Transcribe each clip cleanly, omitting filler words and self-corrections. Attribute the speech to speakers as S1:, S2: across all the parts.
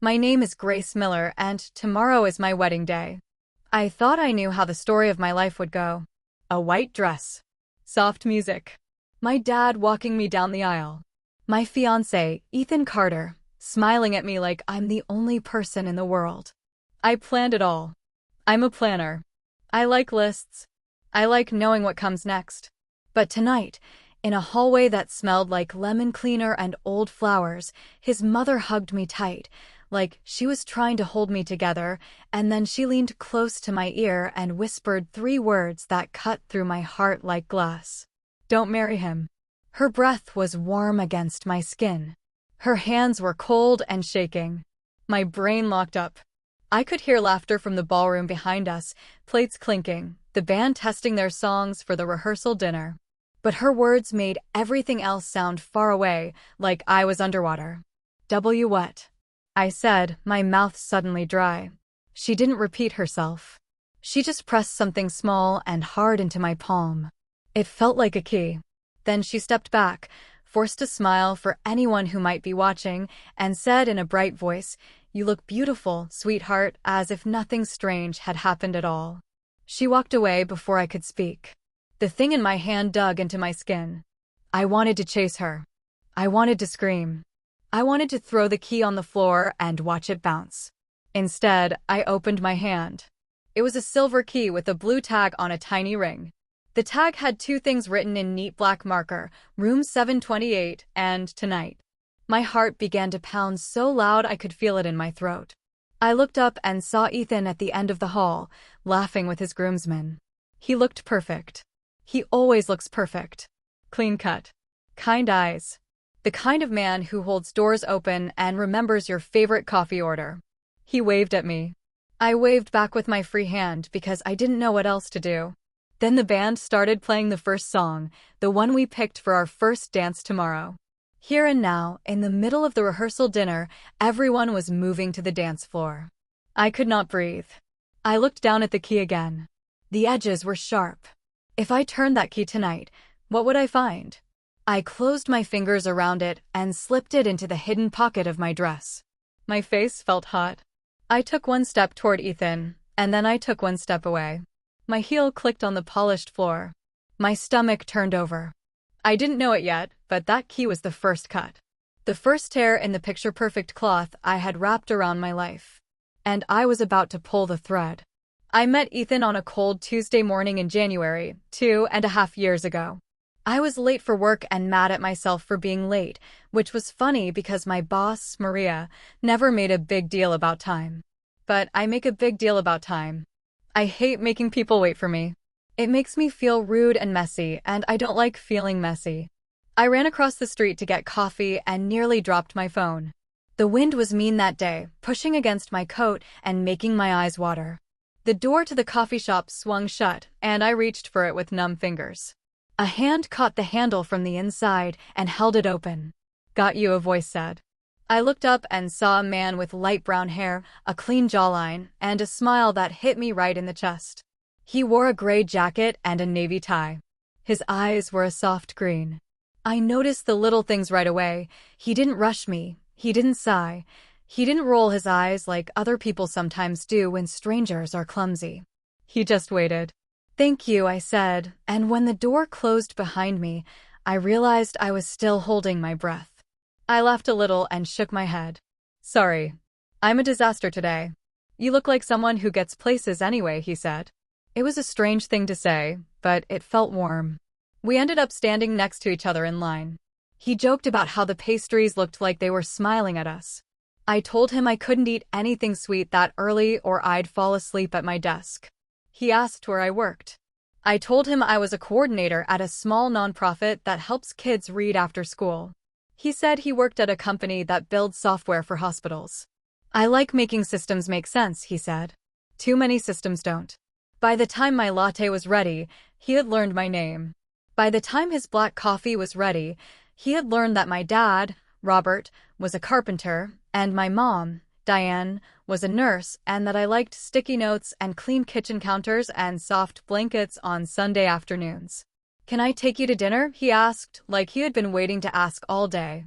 S1: My name is Grace Miller, and tomorrow is my wedding day. I thought I knew how the story of my life would go. A white dress. Soft music. My dad walking me down the aisle. My fiancé, Ethan Carter, smiling at me like I'm the only person in the world. I planned it all. I'm a planner. I like lists. I like knowing what comes next. But tonight, in a hallway that smelled like lemon cleaner and old flowers, his mother hugged me tight, like she was trying to hold me together, and then she leaned close to my ear and whispered 3 words that cut through my heart like glass. Don't marry him. Her breath was warm against my skin. Her hands were cold and shaking. My brain locked up. I could hear laughter from the ballroom behind us, plates clinking, the band testing their songs for the rehearsal dinner. But her words made everything else sound far away, like I was underwater. What? I said, my mouth suddenly dry. She didn't repeat herself. She just pressed something small and hard into my palm. It felt like a key. Then she stepped back, forced a smile for anyone who might be watching, and said in a bright voice, "You look beautiful, sweetheart," as if nothing strange had happened at all. She walked away before I could speak. The thing in my hand dug into my skin. I wanted to chase her. I wanted to scream. I wanted to throw the key on the floor and watch it bounce. Instead, I opened my hand. It was a silver key with a blue tag on a tiny ring. The tag had 2 things written in neat black marker, room 728 and tonight. My heart began to pound so loud I could feel it in my throat. I looked up and saw Ethan at the end of the hall, laughing with his groomsmen. He looked perfect. He always looks perfect. Clean cut. Kind eyes. The kind of man who holds doors open and remembers your favorite coffee order. He waved at me. I waved back with my free hand because I didn't know what else to do. Then the band started playing the first song, the one we picked for our first dance tomorrow. Here and now, in the middle of the rehearsal dinner, everyone was moving to the dance floor. I could not breathe. I looked down at the key again. The edges were sharp. If I turned that key tonight, what would I find? I closed my fingers around it and slipped it into the hidden pocket of my dress. My face felt hot. I took 1 step toward Ethan, and then I took 1 step away. My heel clicked on the polished floor. My stomach turned over. I didn't know it yet, but that key was the first cut. The first tear in the picture-perfect cloth I had wrapped around my life. And I was about to pull the thread. I met Ethan on a cold Tuesday morning in January, 2.5 years ago. I was late for work and mad at myself for being late, which was funny because my boss, Maria, never made a big deal about time. But I make a big deal about time. I hate making people wait for me. It makes me feel rude and messy, and I don't like feeling messy. I ran across the street to get coffee and nearly dropped my phone. The wind was mean that day, pushing against my coat and making my eyes water. The door to the coffee shop swung shut, and I reached for it with numb fingers. A hand caught the handle from the inside and held it open. "Got you," a voice said. I looked up and saw a man with light brown hair, a clean jawline, and a smile that hit me right in the chest. He wore a gray jacket and a navy tie. His eyes were a soft green. I noticed the little things right away. He didn't rush me. He didn't sigh. He didn't roll his eyes like other people sometimes do when strangers are clumsy. He just waited. "Thank you," I said, and when the door closed behind me, I realized I was still holding my breath. I laughed a little and shook my head. "Sorry. I'm a disaster today." "You look like someone who gets places anyway," he said. It was a strange thing to say, but it felt warm. We ended up standing next to each other in line. He joked about how the pastries looked like they were smiling at us. I told him I couldn't eat anything sweet that early or I'd fall asleep at my desk. He asked where I worked. I told him I was a coordinator at a small nonprofit that helps kids read after school. He said he worked at a company that builds software for hospitals. "I like making systems make sense," he said. "Too many systems don't." By the time my latte was ready, he had learned my name. By the time his black coffee was ready, he had learned that my dad, Robert, was a carpenter, and my mom, Diane, was a nurse, and that I liked sticky notes and clean kitchen counters and soft blankets on Sunday afternoons. "Can I take you to dinner?" he asked, like he had been waiting to ask all day.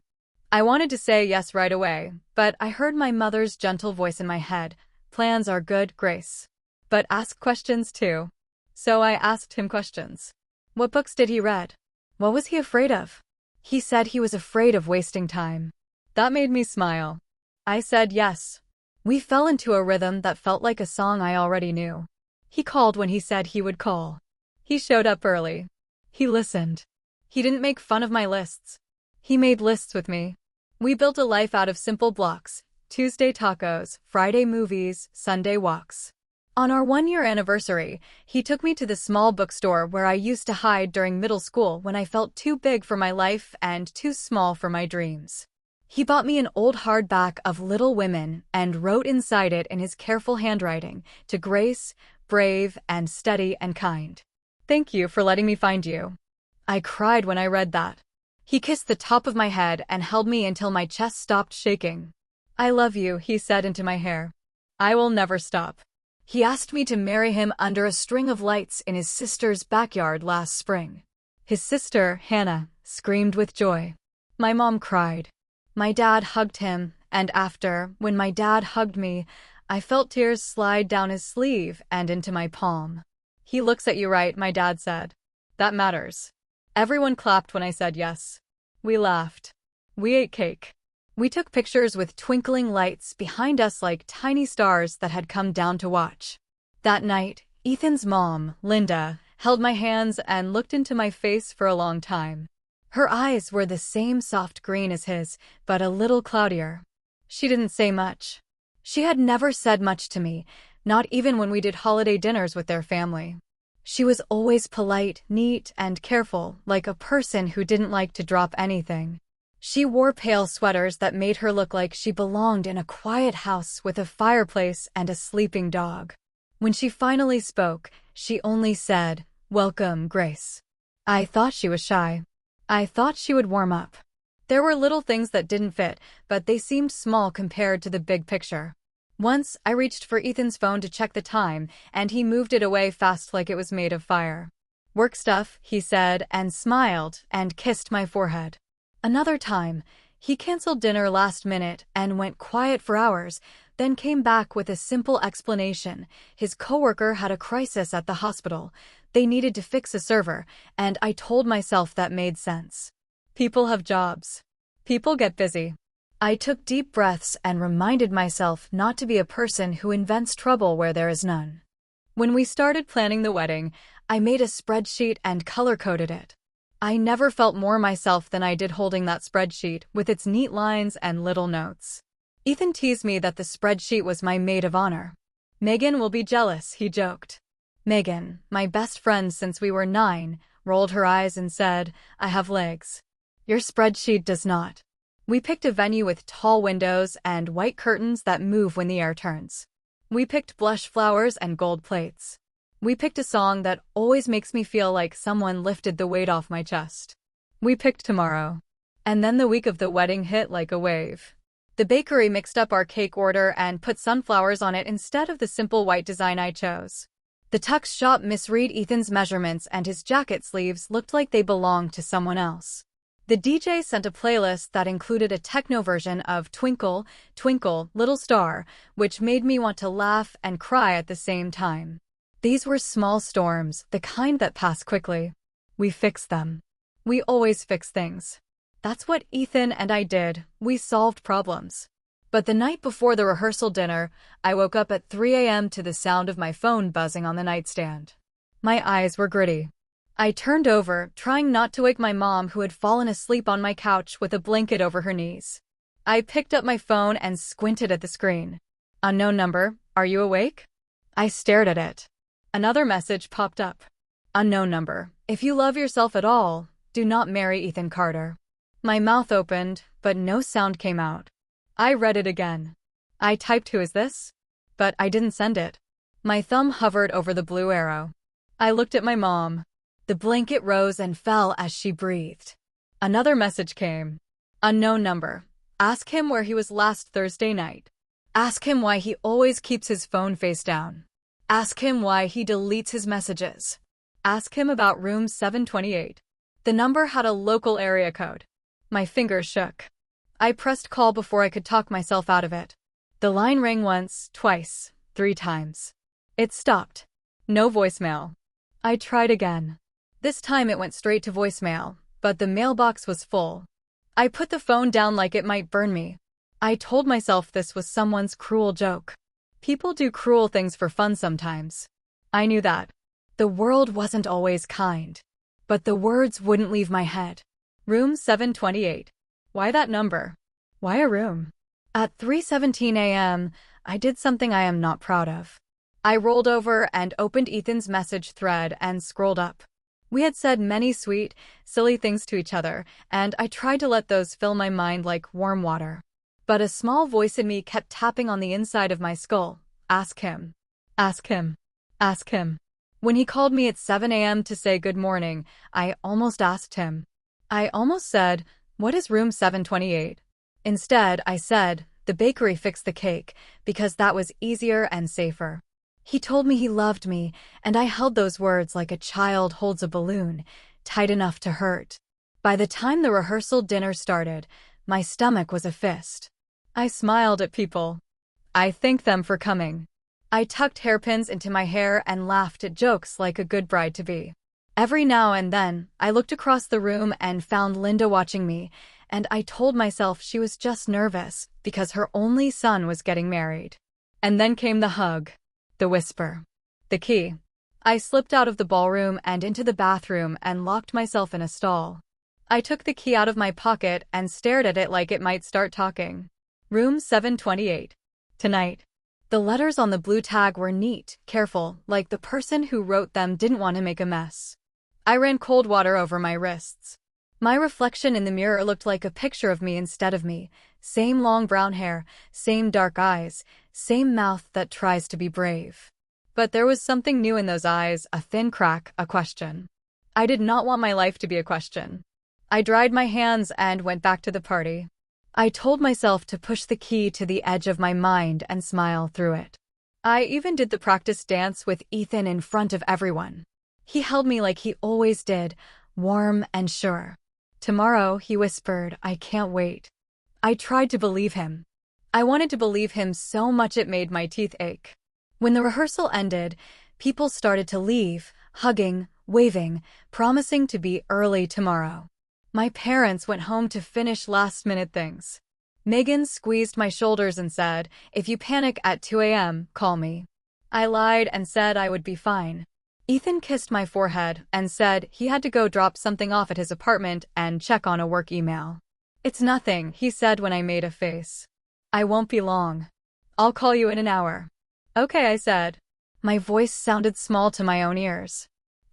S1: I wanted to say yes right away, but I heard my mother's gentle voice in my head. Plans are good, Grace. But ask questions too. So I asked him questions. What books did he read? What was he afraid of? He said he was afraid of wasting time. That made me smile. I said yes. We fell into a rhythm that felt like a song I already knew. He called when he said he would call. He showed up early. He listened. He didn't make fun of my lists. He made lists with me. We built a life out of simple blocks: Tuesday tacos, Friday movies, Sunday walks. On our 1-year anniversary, he took me to the small bookstore where I used to hide during middle school when I felt too big for my life and too small for my dreams. He bought me an old hardback of Little Women and wrote inside it in his careful handwriting, "To Grace, brave and steady and kind. Thank you for letting me find you." I cried when I read that. He kissed the top of my head and held me until my chest stopped shaking. "I love you," he said into my hair. "I will never stop." He asked me to marry him under a string of lights in his sister's backyard last spring. His sister, Hannah, screamed with joy. My mom cried. My dad hugged him, and when my dad hugged me, I felt tears slide down his sleeve and into my palm. "He looks at you right," my dad said. "That matters." Everyone clapped when I said yes. We laughed. We ate cake. We took pictures with twinkling lights behind us like tiny stars that had come down to watch. That night, Ethan's mom, Linda, held my hands and looked into my face for a long time. Her eyes were the same soft green as his, but a little cloudier. She didn't say much. She had never said much to me, not even when we did holiday dinners with their family. She was always polite, neat, and careful, like a person who didn't like to drop anything. She wore pale sweaters that made her look like she belonged in a quiet house with a fireplace and a sleeping dog. When she finally spoke, she only said, "Welcome, Grace." I thought she was shy. I thought she would warm up. There were little things that didn't fit, but they seemed small compared to the big picture. Once, I reached for Ethan's phone to check the time, and he moved it away fast like it was made of fire. "Work stuff," he said, and smiled, and kissed my forehead. Another time, he canceled dinner last minute and went quiet for hours, then came back with a simple explanation. His coworker had a crisis at the hospital. They needed to fix a server, and I told myself that made sense. People have jobs. People get busy. I took deep breaths and reminded myself not to be a person who invents trouble where there is none. When we started planning the wedding, I made a spreadsheet and color-coded it. I never felt more myself than I did holding that spreadsheet with its neat lines and little notes. Ethan teased me that the spreadsheet was my maid of honor. "Megan will be jealous," he joked. Megan, my best friend since we were 9, rolled her eyes and said, "I have legs. Your spreadsheet does not." We picked a venue with tall windows and white curtains that move when the air turns. We picked blush flowers and gold plates. We picked a song that always makes me feel like someone lifted the weight off my chest. We picked tomorrow. And then the week of the wedding hit like a wave. The bakery mixed up our cake order and put sunflowers on it instead of the simple white design I chose. The tux shop misread Ethan's measurements and his jacket sleeves looked like they belonged to someone else. The DJ sent a playlist that included a techno version of Twinkle, Twinkle, Little Star, which made me want to laugh and cry at the same time. These were small storms, the kind that pass quickly. We fixed them. We always fix things. That's what Ethan and I did. We solved problems. But the night before the rehearsal dinner, I woke up at 3 a.m. to the sound of my phone buzzing on the nightstand. My eyes were gritty. I turned over, trying not to wake my mom who had fallen asleep on my couch with a blanket over her knees. I picked up my phone and squinted at the screen. "Unknown number, are you awake?" I stared at it. Another message popped up. "Unknown number, if you love yourself at all, do not marry Ethan Carter." My mouth opened, but no sound came out. I read it again. I typed "Who is this?" But I didn't send it. My thumb hovered over the blue arrow. I looked at my mom. The blanket rose and fell as she breathed. Another message came. "Unknown number. Ask him where he was last Thursday night. Ask him why he always keeps his phone face down. Ask him why he deletes his messages. Ask him about room 728. The number had a local area code. My fingers shook. I pressed call before I could talk myself out of it. The line rang once, twice, 3 times. It stopped. No voicemail. I tried again. This time it went straight to voicemail, but the mailbox was full. I put the phone down like it might burn me. I told myself this was someone's cruel joke. People do cruel things for fun sometimes. I knew that. The world wasn't always kind. But the words wouldn't leave my head. Room 728. Why that number? Why a room? At 3:17 a.m., I did something I am not proud of. I rolled over and opened Ethan's message thread and scrolled up. We had said many sweet, silly things to each other, and I tried to let those fill my mind like warm water. But a small voice in me kept tapping on the inside of my skull. Ask him. Ask him. Ask him. When he called me at 7 a.m. to say good morning, I almost asked him. I almost said, "What is room 728? Instead, I said, "The bakery fixed the cake," because that was easier and safer. He told me he loved me, and I held those words like a child holds a balloon, tight enough to hurt. By the time the rehearsal dinner started, my stomach was a fist. I smiled at people. I thanked them for coming. I tucked hairpins into my hair and laughed at jokes like a good bride-to-be. Every now and then, I looked across the room and found Linda watching me, and I told myself she was just nervous because her only son was getting married. And then came the hug. The whisper. The key. I slipped out of the ballroom and into the bathroom and locked myself in a stall. I took the key out of my pocket and stared at it like it might start talking. Room 728. Tonight. The letters on the blue tag were neat, careful, like the person who wrote them didn't want to make a mess. I ran cold water over my wrists. My reflection in the mirror looked like a picture of me instead of me. Same long brown hair, same dark eyes, same mouth that tries to be brave. But there was something new in those eyes, a thin crack, a question. I did not want my life to be a question. I dried my hands and went back to the party. I told myself to push the key to the edge of my mind and smile through it. I even did the practice dance with Ethan in front of everyone. He held me like he always did, warm and sure. Tomorrow, he whispered, I can't wait. I tried to believe him. I wanted to believe him so much it made my teeth ache. When the rehearsal ended, people started to leave, hugging, waving, promising to be early tomorrow. My parents went home to finish last-minute things. Megan squeezed my shoulders and said, if you panic at 2 a.m., call me. I lied and said I would be fine. Ethan kissed my forehead and said he had to go drop something off at his apartment and check on a work email. It's nothing, he said when I made a face. I won't be long. I'll call you in an hour. Okay, I said. My voice sounded small to my own ears.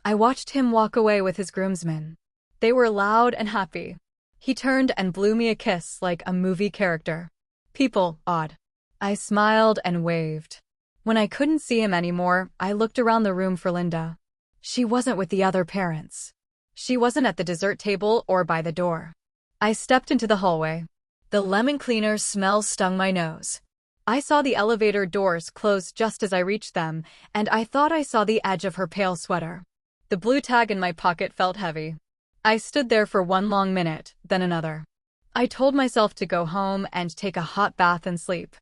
S1: I watched him walk away with his groomsmen. They were loud and happy. He turned and blew me a kiss like a movie character. People, odd. I smiled and waved. When I couldn't see him anymore, I looked around the room for Linda. She wasn't with the other parents. She wasn't at the dessert table or by the door. I stepped into the hallway. The lemon cleaner smell stung my nose. I saw the elevator doors close just as I reached them, and I thought I saw the edge of her pale sweater. The blue tag in my pocket felt heavy. I stood there for one long minute, then another. I told myself to go home and take a hot bath and sleep.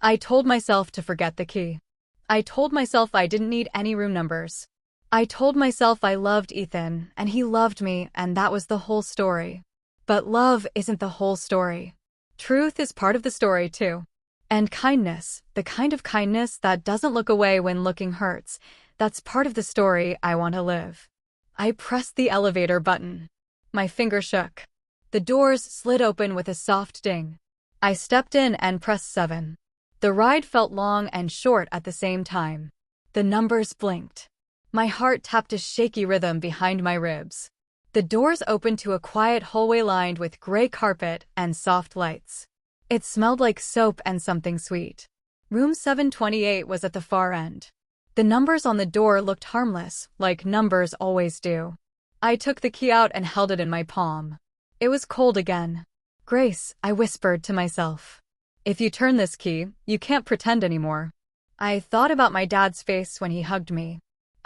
S1: I told myself to forget the key. I told myself I didn't need any room numbers. I told myself I loved Ethan, and he loved me, and that was the whole story. But love isn't the whole story. Truth is part of the story, too. And kindness, the kind of kindness that doesn't look away when looking hurts, that's part of the story I want to live. I pressed the elevator button. My finger shook. The doors slid open with a soft ding. I stepped in and pressed 7. The ride felt long and short at the same time. The numbers blinked. My heart tapped a shaky rhythm behind my ribs. The doors opened to a quiet hallway lined with gray carpet and soft lights. It smelled like soap and something sweet. Room 728 was at the far end. The numbers on the door looked harmless, like numbers always do. I took the key out and held it in my palm. It was cold again. Grace, I whispered to myself. If you turn this key, you can't pretend anymore. I thought about my dad's face when he hugged me.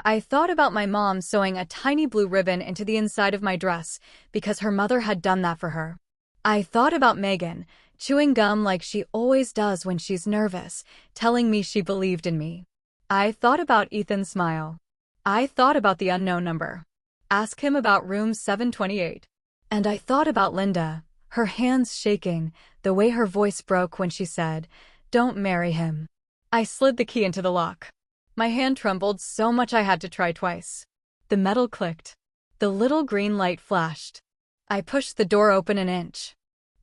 S1: I thought about my mom sewing a tiny blue ribbon into the inside of my dress because her mother had done that for her. I thought about Megan, chewing gum like she always does when she's nervous, telling me she believed in me. I thought about Ethan's smile. I thought about the unknown number. Ask him about room 728. And I thought about Linda, her hands shaking, the way her voice broke when she said, "Don't marry him." I slid the key into the lock. My hand trembled so much I had to try twice. The metal clicked. The little green light flashed. I pushed the door open an inch.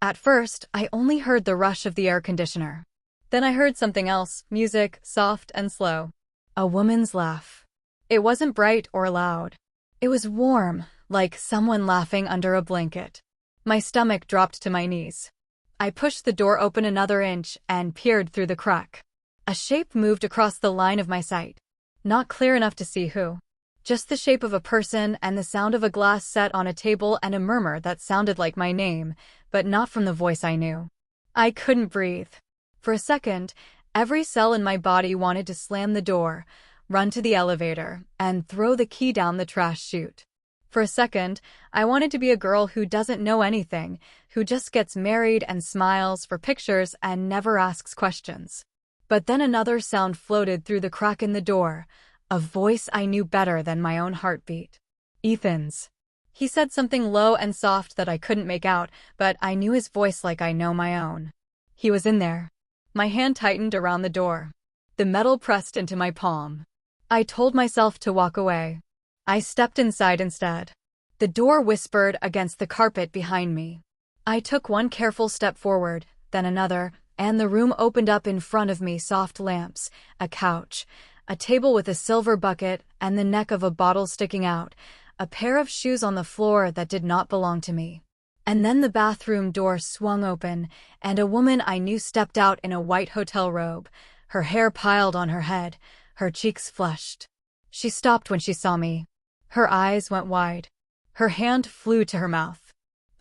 S1: At first, I only heard the rush of the air conditioner. Then I heard something else, music, soft and slow. A woman's laugh. It wasn't bright or loud. It was warm, like someone laughing under a blanket. My stomach dropped to my knees. I pushed the door open another inch and peered through the crack. A shape moved across the line of my sight. Not clear enough to see who. Just the shape of a person and the sound of a glass set on a table and a murmur that sounded like my name, but not from the voice I knew. I couldn't breathe. For a second, every cell in my body wanted to slam the door, run to the elevator, and throw the key down the trash chute. For a second, I wanted to be a girl who doesn't know anything, who just gets married and smiles for pictures and never asks questions. But then another sound floated through the crack in the door, a voice I knew better than my own heartbeat. Ethan's. He said something low and soft that I couldn't make out, but I knew his voice like I know my own. He was in there. My hand tightened around the door. The metal pressed into my palm. I told myself to walk away. I stepped inside instead. The door whispered against the carpet behind me. I took one careful step forward, then another, and the room opened up in front of me. Soft lamps, a couch, a table with a silver bucket and the neck of a bottle sticking out, a pair of shoes on the floor that did not belong to me. And then the bathroom door swung open, and a woman I knew stepped out in a white hotel robe, her hair piled on her head, her cheeks flushed. She stopped when she saw me. Her eyes went wide. Her hand flew to her mouth.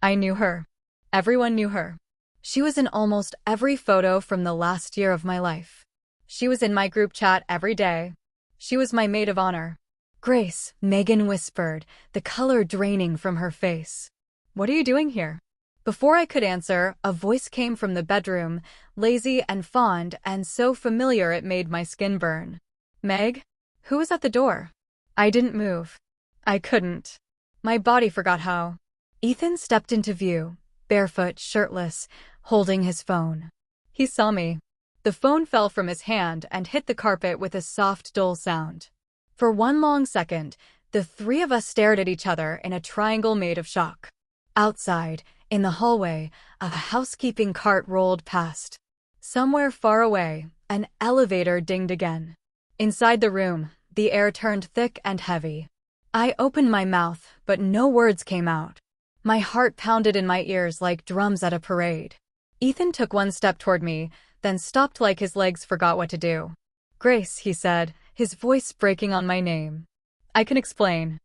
S1: I knew her. Everyone knew her. She was in almost every photo from the last year of my life. She was in my group chat every day. She was my maid of honor. "Grace," Megan whispered, the color draining from her face. "What are you doing here?" Before I could answer, a voice came from the bedroom, lazy and fond and so familiar it made my skin burn. "Meg? Who was at the door?" I didn't move. I couldn't. My body forgot how. Ethan stepped into view, barefoot, shirtless, holding his phone. He saw me. The phone fell from his hand and hit the carpet with a soft, dull sound. For one long second, the three of us stared at each other in a triangle made of shock. Outside, in the hallway, a housekeeping cart rolled past. Somewhere far away, an elevator dinged again. Inside the room, the air turned thick and heavy. I opened my mouth, but no words came out. My heart pounded in my ears like drums at a parade. Ethan took one step toward me, then stopped like his legs forgot what to do. "Grace," he said, his voice breaking on my name. "I can explain."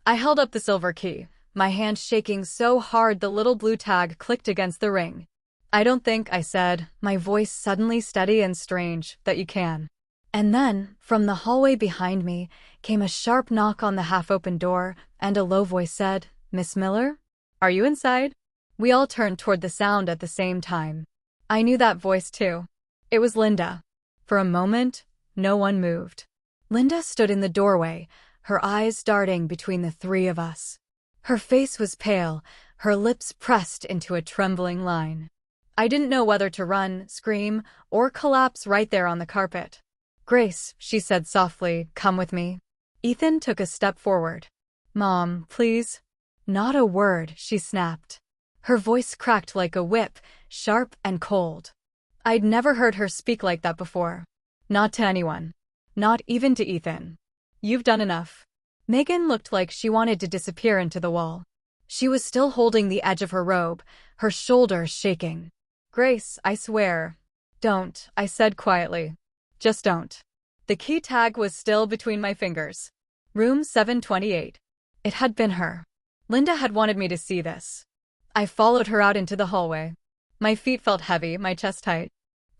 S1: I held up the silver key, my hand shaking so hard the little blue tag clicked against the ring. "I don't think," I said, my voice suddenly steady and strange, "that you can." And then, from the hallway behind me, came a sharp knock on the half-open door, and a low voice said, "Miss Miller? Are you inside?" We all turned toward the sound at the same time. I knew that voice too. It was Linda. For a moment, no one moved. Linda stood in the doorway, her eyes darting between the three of us. Her face was pale, her lips pressed into a trembling line. I didn't know whether to run, scream, or collapse right there on the carpet. "Grace," she said softly, "come with me." Ethan took a step forward. "Mom, please." "Not a word," she snapped. Her voice cracked like a whip, sharp and cold. I'd never heard her speak like that before. Not to anyone. Not even to Ethan. "You've done enough." Megan looked like she wanted to disappear into the wall. She was still holding the edge of her robe, her shoulders shaking. "Grace, I swear." "Don't," I said quietly. "Just don't." The key tag was still between my fingers. Room 728. It had been her. Linda had wanted me to see this. I followed her out into the hallway. My feet felt heavy, my chest tight.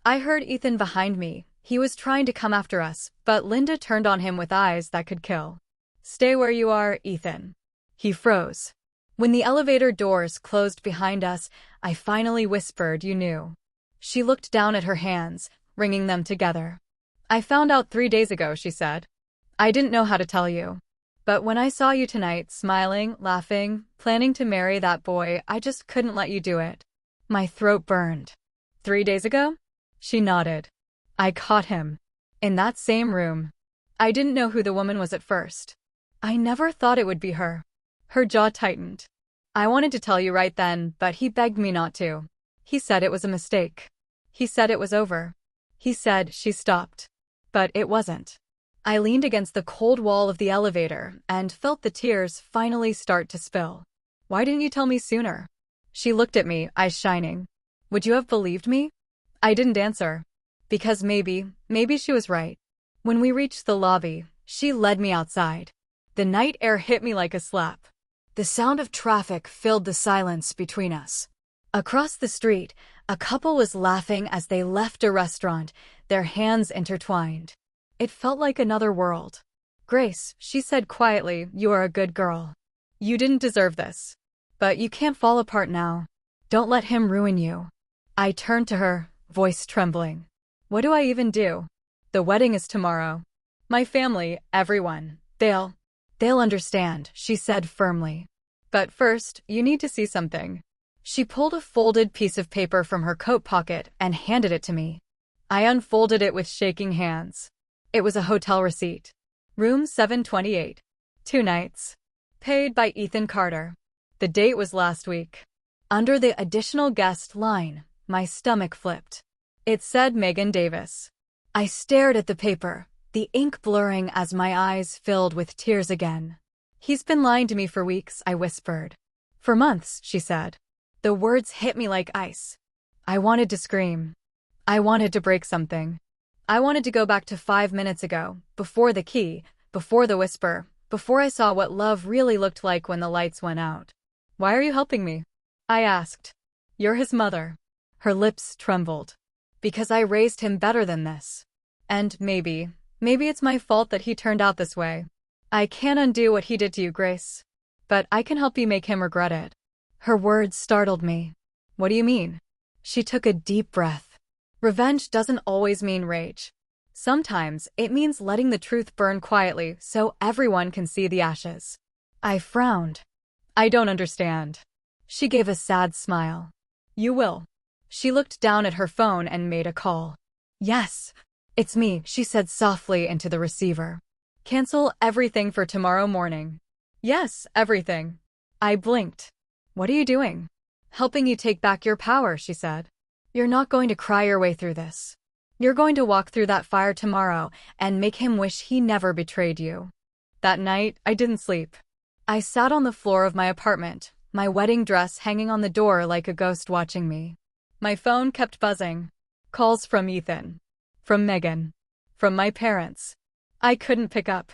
S1: I heard Ethan behind me. He was trying to come after us, but Linda turned on him with eyes that could kill. "Stay where you are, Ethan." He froze. When the elevator doors closed behind us, I finally whispered, "You knew." She looked down at her hands, wringing them together. "I found out 3 days ago," she said. "I didn't know how to tell you. But when I saw you tonight, smiling, laughing, planning to marry that boy, I just couldn't let you do it." My throat burned. 3 days ago? She nodded. I caught him. In that same room. I didn't know who the woman was at first. I never thought it would be her. Her jaw tightened. I wanted to tell you right then, but he begged me not to. He said it was a mistake. He said it was over. He said she stopped. But it wasn't. I leaned against the cold wall of the elevator and felt the tears finally start to spill. "Why didn't you tell me sooner?" She looked at me, eyes shining. "Would you have believed me?" I didn't answer. Because maybe she was right. When we reached the lobby, she led me outside. The night air hit me like a slap. The sound of traffic filled the silence between us. Across the street, a couple was laughing as they left a restaurant, their hands intertwined. It felt like another world. "Grace," she said quietly, "you are a good girl. You didn't deserve this. But you can't fall apart now. Don't let him ruin you." I turned to her, voice trembling. "What do I even do? The wedding is tomorrow. My family, everyone, they'll understand," she said firmly. "But first, you need to see something." She pulled a folded piece of paper from her coat pocket and handed it to me. I unfolded it with shaking hands. It was a hotel receipt. Room 728. 2 nights. Paid by Ethan Carter. The date was last week. Under the additional guest line, my stomach flipped. It said Megan Davis. I stared at the paper, the ink blurring as my eyes filled with tears again. "He's been lying to me for weeks," I whispered. "For months," she said. The words hit me like ice. I wanted to scream. I wanted to break something. I wanted to go back to 5 minutes ago, before the key, before the whisper, before I saw what love really looked like when the lights went out. "Why are you helping me?" I asked. "You're his mother." Her lips trembled. "Because I raised him better than this. And maybe it's my fault that he turned out this way. I can't undo what he did to you, Grace. But I can help you make him regret it." Her words startled me. "What do you mean?" She took a deep breath. "Revenge doesn't always mean rage. Sometimes it means letting the truth burn quietly so everyone can see the ashes." I frowned. "I don't understand." She gave a sad smile. "You will." She looked down at her phone and made a call. "Yes, it's me," she said softly into the receiver. "Cancel everything for tomorrow morning." "Yes, everything." I blinked. "What are you doing?" "Helping you take back your power," she said. "You're not going to cry your way through this. You're going to walk through that fire tomorrow and make him wish he never betrayed you." That night, I didn't sleep. I sat on the floor of my apartment, my wedding dress hanging on the door like a ghost watching me. My phone kept buzzing. Calls from Ethan. From Megan. From my parents. I couldn't pick up.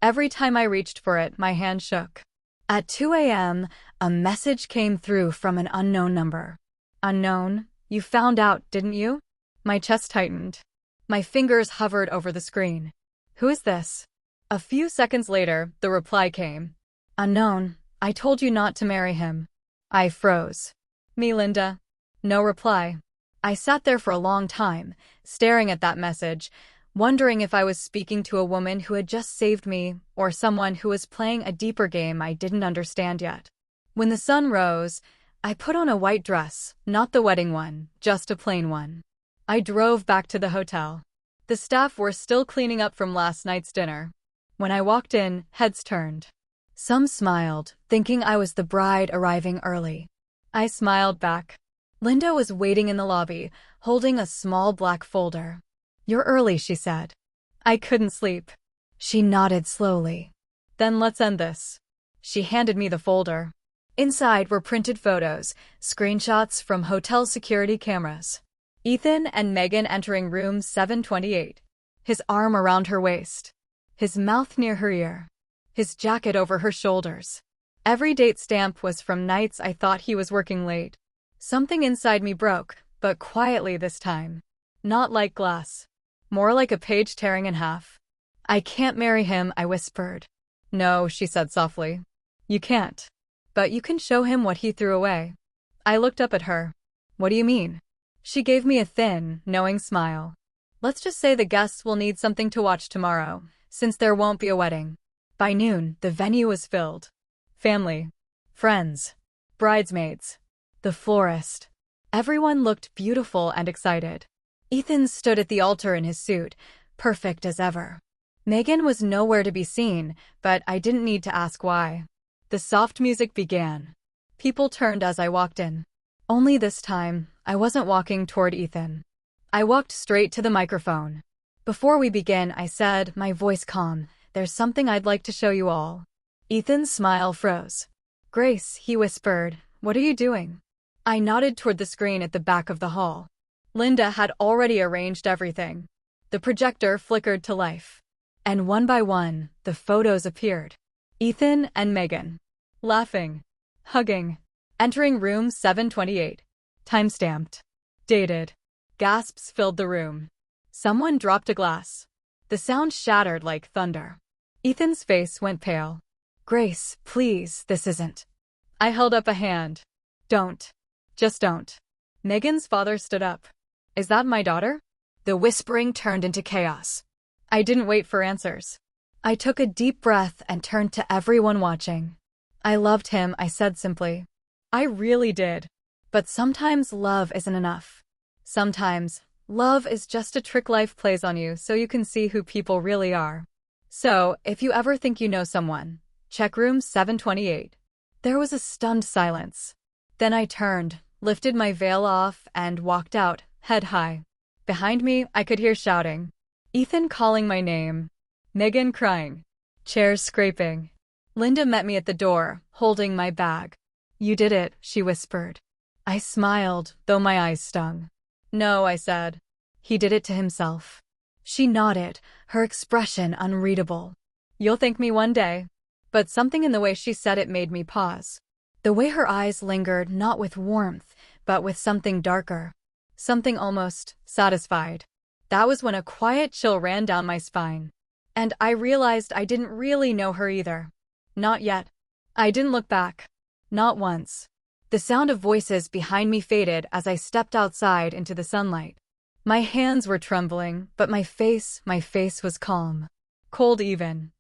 S1: Every time I reached for it, my hand shook. At 2 a.m., a message came through from an unknown number. "Unknown? You found out, didn't you?" My chest tightened. My fingers hovered over the screen. "Who is this?" A few seconds later, the reply came. "Unknown, I told you not to marry him." I froze. "Me, Linda." No reply. I sat there for a long time, staring at that message, wondering if I was speaking to a woman who had just saved me or someone who was playing a deeper game I didn't understand yet. When the sun rose, I put on a white dress, not the wedding one, just a plain one. I drove back to the hotel. The staff were still cleaning up from last night's dinner. When I walked in, heads turned. Some smiled, thinking I was the bride arriving early. I smiled back. Linda was waiting in the lobby, holding a small black folder. "You're early," she said. I couldn't sleep. She nodded slowly. "Then let's end this." She handed me the folder. Inside were printed photos, screenshots from hotel security cameras. Ethan and Megan entering room 728. His arm around her waist. His mouth near her ear. His jacket over her shoulders. Every date stamp was from nights I thought he was working late. Something inside me broke, but quietly this time. Not like glass. More like a page tearing in half. "I can't marry him," I whispered. "No," she said softly. "You can't. but you can show him what he threw away. I looked up at her. What do you mean? She gave me a thin, knowing smile. Let's just say the guests will need something to watch tomorrow, since there won't be a wedding. By noon, the venue was filled. Family, friends, bridesmaids, the florist. Everyone looked beautiful and excited. Ethan stood at the altar in his suit, perfect as ever. Megan was nowhere to be seen, but I didn't need to ask why. The soft music began. People turned as I walked in. Only this time, I wasn't walking toward Ethan. I walked straight to the microphone. Before we begin, I said, my voice calm, there's something I'd like to show you all. Ethan's smile froze. Grace, he whispered, what are you doing? I nodded toward the screen at the back of the hall. Linda had already arranged everything. The projector flickered to life. And one by one, the photos appeared. Ethan and Megan. Laughing. Hugging. Entering room 728. Timestamped. Dated. Gasps filled the room. Someone dropped a glass. The sound shattered like thunder. Ethan's face went pale. Grace, please, this isn't. I held up a hand. Don't. Just don't. Megan's father stood up. Is that my daughter? The whispering turned into chaos. I didn't wait for answers. I took a deep breath and turned to everyone watching. I loved him, I said simply. I really did. But sometimes love isn't enough. Sometimes, love is just a trick life plays on you so you can see who people really are. So, if you ever think you know someone, check room 728. There was a stunned silence. Then I turned, lifted my veil off, and walked out, head high. Behind me, I could hear shouting. Ethan calling my name. Megan crying. Chairs scraping. Linda met me at the door, holding my bag. You did it, she whispered. I smiled, though my eyes stung. No, I said. He did it to himself. She nodded, her expression unreadable. You'll thank me one day. But something in the way she said it made me pause. The way her eyes lingered not with warmth, but with something darker. Something almost satisfied. That was when a quiet chill ran down my spine. And I realized I didn't really know her either. Not yet. I didn't look back. Not once. The sound of voices behind me faded as I stepped outside into the sunlight. My hands were trembling, but my face was calm. Cold even.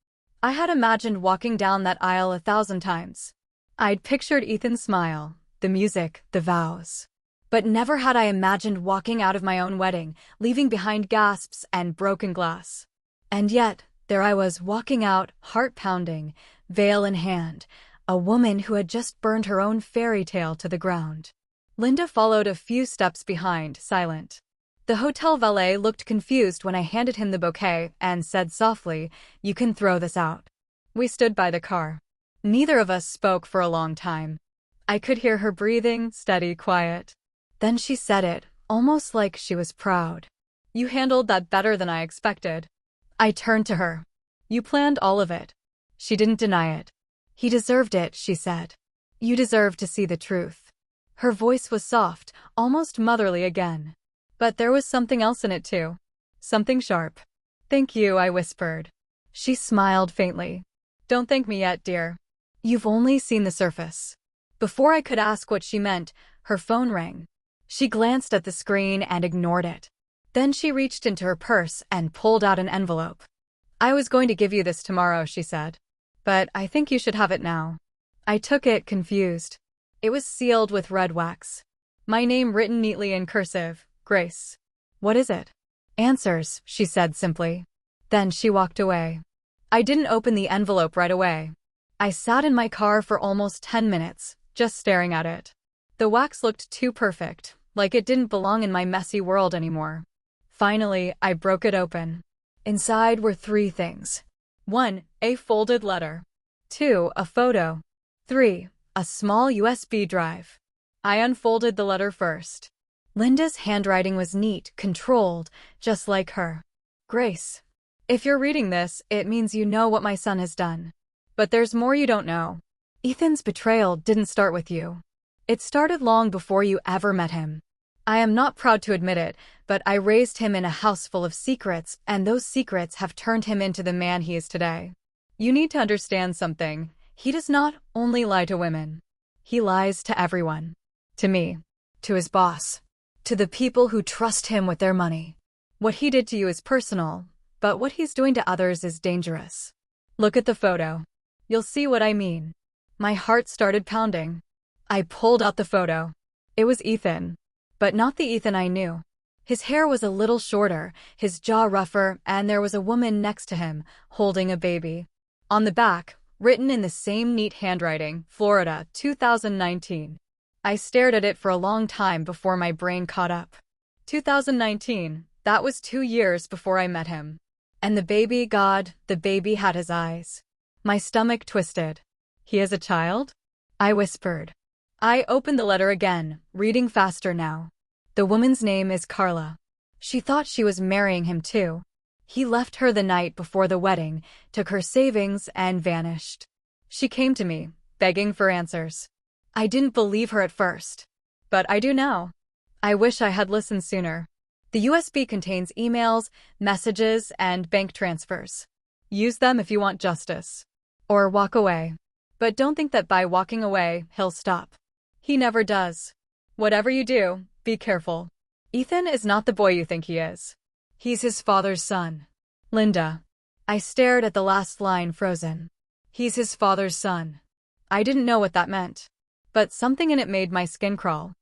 S1: I had imagined walking down that aisle 1,000 times. I'd pictured Ethan's smile, the music, the vows. But never had I imagined walking out of my own wedding, leaving behind gasps and broken glass. And yet, there I was walking out, heart pounding, veil in hand, a woman who had just burned her own fairy tale to the ground. Linda followed a few steps behind, silent. The hotel valet looked confused when I handed him the bouquet and said softly, "You can throw this out." We stood by the car. Neither of us spoke for a long time. I could hear her breathing, steady, quiet. Then she said it, almost like she was proud. "You handled that better than I expected." I turned to her. "You planned all of it." She didn't deny it. "He deserved it," she said. "You deserve to see the truth." Her voice was soft, almost motherly again. But there was something else in it too. Something sharp. "Thank you," I whispered. She smiled faintly. "Don't thank me yet, dear. You've only seen the surface." Before I could ask what she meant, her phone rang. She glanced at the screen and ignored it. Then she reached into her purse and pulled out an envelope. "I was going to give you this tomorrow," she said. "But I think you should have it now." I took it, confused. It was sealed with red wax. My name written neatly in cursive, Grace. "What is it?" "Answers," she said simply. Then she walked away. I didn't open the envelope right away. I sat in my car for almost 10 minutes, just staring at it. The wax looked too perfect, like it didn't belong in my messy world anymore. Finally, I broke it open. Inside were 3 things. 1. A folded letter. 2. A photo. 3. A small USB drive. I unfolded the letter first. Linda's handwriting was neat, controlled, just like her. "Grace, if you're reading this, it means you know what my son has done. But there's more you don't know. Ethan's betrayal didn't start with you. It started long before you ever met him. I am not proud to admit it, but I raised him in a house full of secrets, and those secrets have turned him into the man he is today. You need to understand something. He does not only lie to women. He lies to everyone. To me. To his boss. To the people who trust him with their money. What he did to you is personal, but what he's doing to others is dangerous. Look at the photo. You'll see what I mean. My heart started pounding. I pulled out the photo. It was Ethan. But not the Ethan I knew. His hair was a little shorter, his jaw rougher, and there was a woman next to him, holding a baby. On the back, written in the same neat handwriting, Florida, 2019. I stared at it for a long time before my brain caught up. 2019, that was 2 years before I met him. And the baby, God, the baby had his eyes. My stomach twisted. He is a child? I whispered. I opened the letter again, reading faster now. The woman's name is Carla. She thought she was marrying him too. He left her the night before the wedding, took her savings, and vanished. She came to me, begging for answers. I didn't believe her at first. But I do now. I wish I had listened sooner. The USB contains emails, messages, and bank transfers. Use them if you want justice. Or walk away. But don't think that by walking away, he'll stop. He never does. Whatever you do, be careful. Ethan is not the boy you think he is. He's his father's son. Linda. I stared at the last line frozen. He's his father's son. I didn't know what that meant. But something in it made my skin crawl.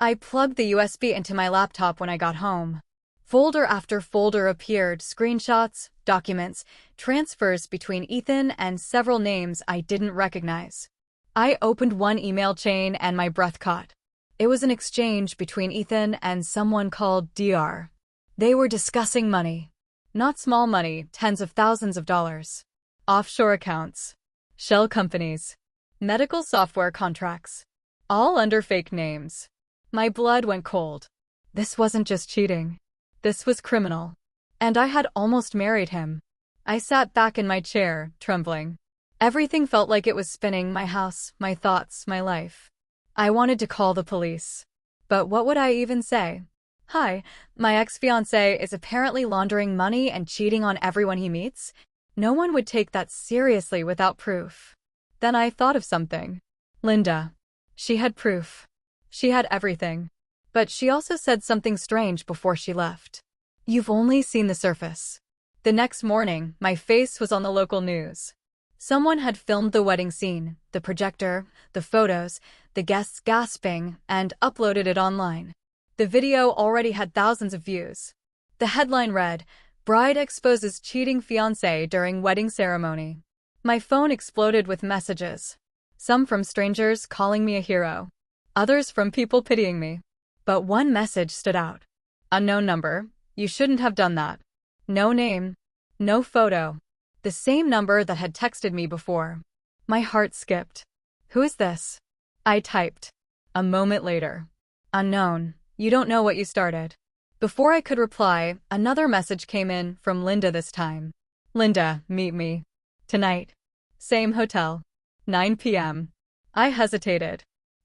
S1: I plugged the USB into my laptop when I got home. Folder after folder appeared, screenshots, documents, transfers between Ethan and several names I didn't recognize. I opened one email chain and my breath caught. It was an exchange between Ethan and someone called Dr. They were discussing money. Not small money, tens of thousands of dollars. Offshore accounts. Shell companies. Medical software contracts. All under fake names. My blood went cold. This wasn't just cheating. This was criminal. And I had almost married him. I sat back in my chair, trembling. Everything felt like it was spinning: my house, my thoughts, my life. I wanted to call the police. But what would I even say? Hi, my ex-fiancé is apparently laundering money and cheating on everyone he meets. No one would take that seriously without proof. Then I thought of something. Linda. She had proof. She had everything. But she also said something strange before she left. You've only seen the surface. The next morning, my face was on the local news. Someone had filmed the wedding scene, the projector, the photos, the guests gasping, and uploaded it online. The video already had thousands of views. The headline read, "Bride exposes cheating fiancé during wedding ceremony." My phone exploded with messages. Some from strangers calling me a hero. Others from people pitying me. But one message stood out. Unknown number. You shouldn't have done that. No name. No photo. The same number that had texted me before. My heart skipped. Who is this? I typed. A moment later. Unknown. You don't know what you started. Before I could reply, another message came in, from Linda this time. Linda, meet me. Tonight. Same hotel. 9 p.m. I hesitated.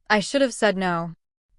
S1: I should have said no.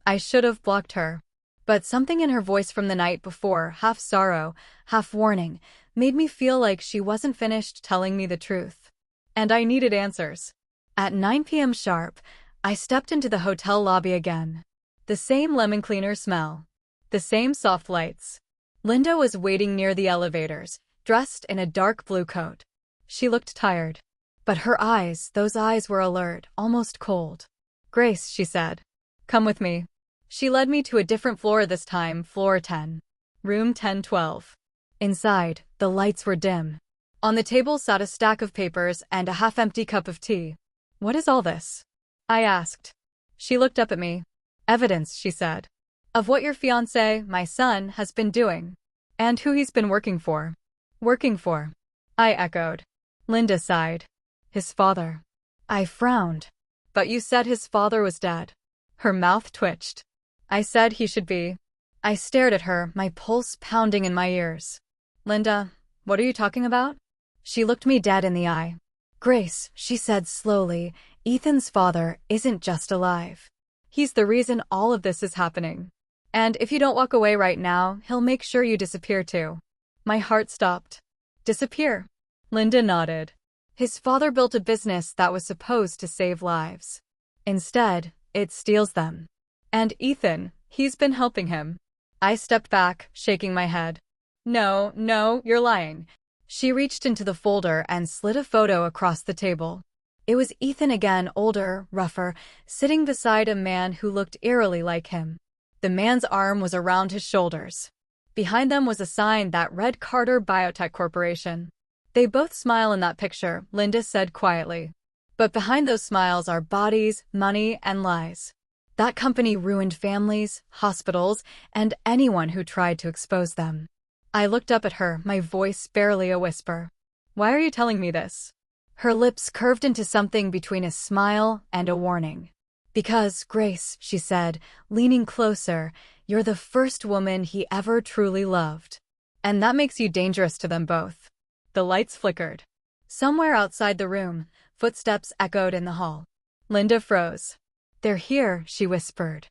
S1: I should have blocked her. But something in her voice from the night before, half sorrow, half warning, made me feel like she wasn't finished telling me the truth. And I needed answers. At 9 p.m. sharp, I stepped into the hotel lobby again. The same lemon cleaner smell. The same soft lights. Linda was waiting near the elevators, dressed in a dark blue coat. She looked tired. But her eyes, those eyes were alert, almost cold. Grace, she said. Come with me. She led me to a different floor this time, floor 10. Room 1012. Inside, the lights were dim. On the table sat a stack of papers and a half-empty cup of tea. What is all this? I asked. She looked up at me. Evidence, she said. Of what your fiancé, my son, has been doing. And who he's been working for. Working for. I echoed. Linda sighed. His father. I frowned. But you said his father was dead. Her mouth twitched. I said he should be. I stared at her, my pulse pounding in my ears. Linda, what are you talking about? She looked me dead in the eye. Grace, she said slowly, Ethan's father isn't just alive. He's the reason all of this is happening. And if you don't walk away right now, he'll make sure you disappear too. My heart stopped. Disappear? Linda nodded. His father built a business that was supposed to save lives. Instead, it steals them. And Ethan, he's been helping him. I stepped back, shaking my head. No, no, you're lying. She reached into the folder and slid a photo across the table. It was Ethan again, older, rougher, sitting beside a man who looked eerily like him. The man's arm was around his shoulders. Behind them was a sign that read Carter Biotech Corporation. They both smile in that picture, Linda said quietly. But behind those smiles are bodies, money, and lies. That company ruined families, hospitals, and anyone who tried to expose them. I looked up at her, my voice barely a whisper. Why are you telling me this? Her lips curved into something between a smile and a warning. Because, Grace, she said, leaning closer, you're the first woman he ever truly loved. And that makes you dangerous to them both. The lights flickered. Somewhere outside the room, footsteps echoed in the hall. Linda froze. They're here, she whispered.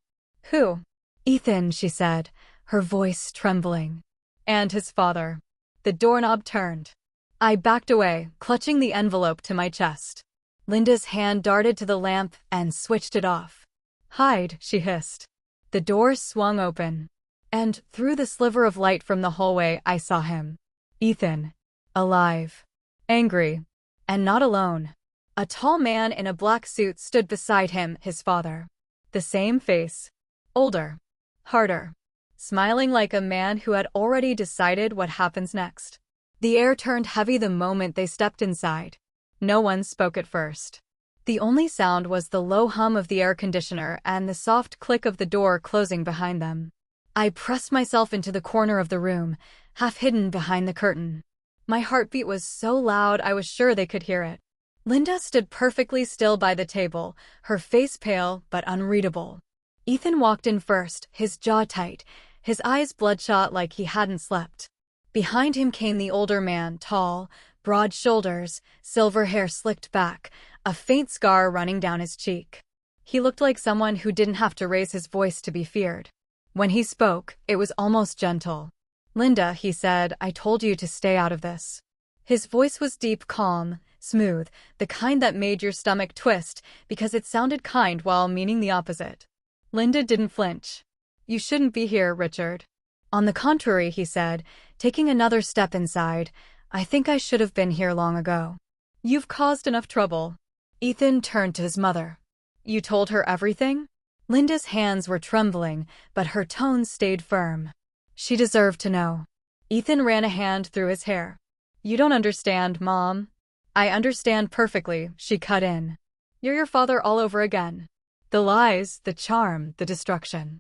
S1: Who? Ethan, she said, her voice trembling. And his father. The doorknob turned. I backed away, clutching the envelope to my chest. Linda's hand darted to the lamp and switched it off. Hide, she hissed. The door swung open. And through the sliver of light from the hallway, I saw him. Ethan. Alive. Angry. And not alone. A tall man in a black suit stood beside him, his father. The same face. Older. Harder. Smiling like a man who had already decided what happens next. The air turned heavy the moment they stepped inside. No one spoke at first. The only sound was the low hum of the air conditioner and the soft click of the door closing behind them. I pressed myself into the corner of the room, half hidden behind the curtain. My heartbeat was so loud I was sure they could hear it. Linda stood perfectly still by the table, her face pale but unreadable. Ethan walked in first, his jaw tight, his eyes bloodshot like he hadn't slept. Behind him came the older man, tall, broad shoulders, silver hair slicked back, a faint scar running down his cheek. He looked like someone who didn't have to raise his voice to be feared. When he spoke, it was almost gentle. Linda, he said, I told you to stay out of this. His voice was deep, calm, smooth, the kind that made your stomach twist because it sounded kind while meaning the opposite. Linda didn't flinch. You shouldn't be here, Richard. On the contrary, he said, taking another step inside, I think I should have been here long ago. You've caused enough trouble. Ethan turned to his mother. You told her everything? Linda's hands were trembling, but her tone stayed firm. She deserved to know. Ethan ran a hand through his hair. You don't understand, Mom. I understand perfectly, she cut in. You're your father all over again. The lies, the charm, the destruction.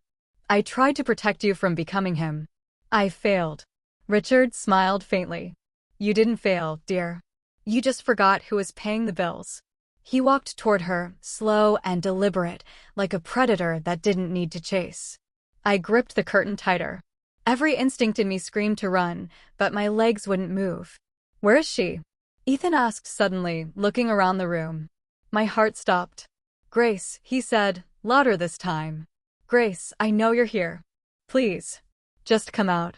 S1: I tried to protect you from becoming him. I failed. Richard smiled faintly. You didn't fail, dear. You just forgot who was paying the bills. He walked toward her, slow and deliberate, like a predator that didn't need to chase. I gripped the curtain tighter. Every instinct in me screamed to run, but my legs wouldn't move. Where is she? Ethan asked suddenly, looking around the room. My heart stopped. Grace, he said, louder this time. Grace, I know you're here. Please. Just come out.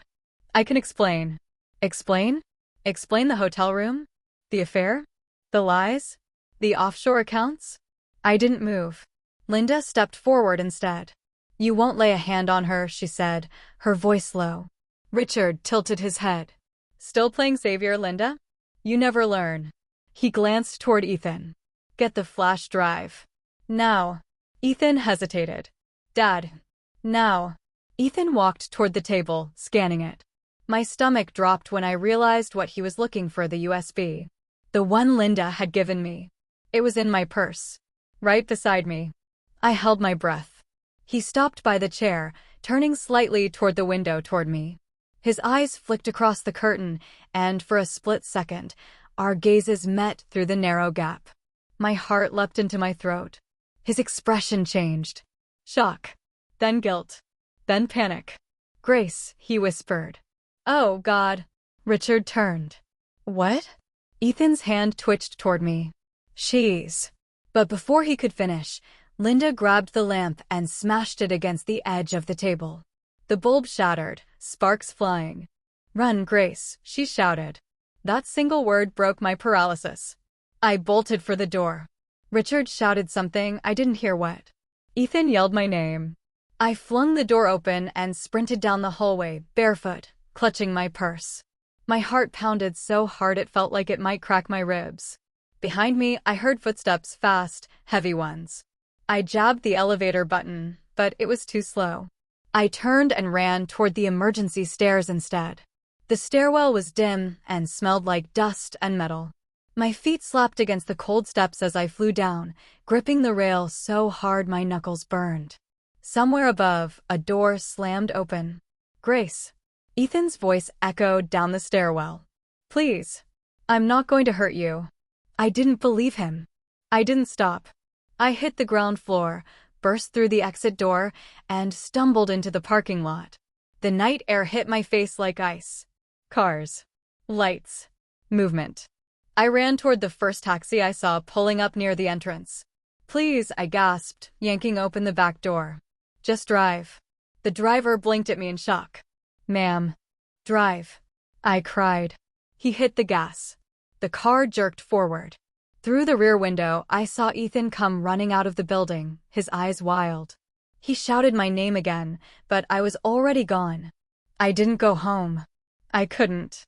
S1: I can explain. Explain? Explain the hotel room? The affair? The lies? The offshore accounts? I didn't move. Linda stepped forward instead. You won't lay a hand on her, she said, her voice low. Richard tilted his head. Still playing savior, Linda? You never learn. He glanced toward Ethan. Get the flash drive. Now. Ethan hesitated. Dad. Now. Ethan walked toward the table, scanning it. My stomach dropped when I realized what he was looking for, the USB. The one Linda had given me. It was in my purse. Right beside me. I held my breath. He stopped by the chair, turning slightly toward the window toward me. His eyes flicked across the curtain, and for a split second, our gazes met through the narrow gap. My heart leapt into my throat. His expression changed. Shock. Then guilt. Then panic. Grace, he whispered. Oh, God. Richard turned. What? Ethan's hand twitched toward me. She's. But before he could finish, Linda grabbed the lamp and smashed it against the edge of the table. The bulb shattered, sparks flying. Run, Grace, she shouted. That single word broke my paralysis. I bolted for the door. Richard shouted something, I didn't hear what. Ethan yelled my name. I flung the door open and sprinted down the hallway, barefoot, clutching my purse. My heart pounded so hard it felt like it might crack my ribs. Behind me, I heard footsteps, fast, heavy ones. I jabbed the elevator button, but it was too slow. I turned and ran toward the emergency stairs instead. The stairwell was dim and smelled like dust and metal. My feet slapped against the cold steps as I flew down, gripping the rail so hard my knuckles burned. Somewhere above, a door slammed open. Grace. Ethan's voice echoed down the stairwell. Please. I'm not going to hurt you. I didn't believe him. I didn't stop. I hit the ground floor, burst through the exit door, and stumbled into the parking lot. The night air hit my face like ice. Cars. Lights. Movement. I ran toward the first taxi I saw pulling up near the entrance. Please, I gasped, yanking open the back door. Just drive. The driver blinked at me in shock. Ma'am. Drive. I cried. He hit the gas. The car jerked forward. Through the rear window, I saw Ethan come running out of the building, his eyes wild. He shouted my name again, but I was already gone. I didn't go home. I couldn't.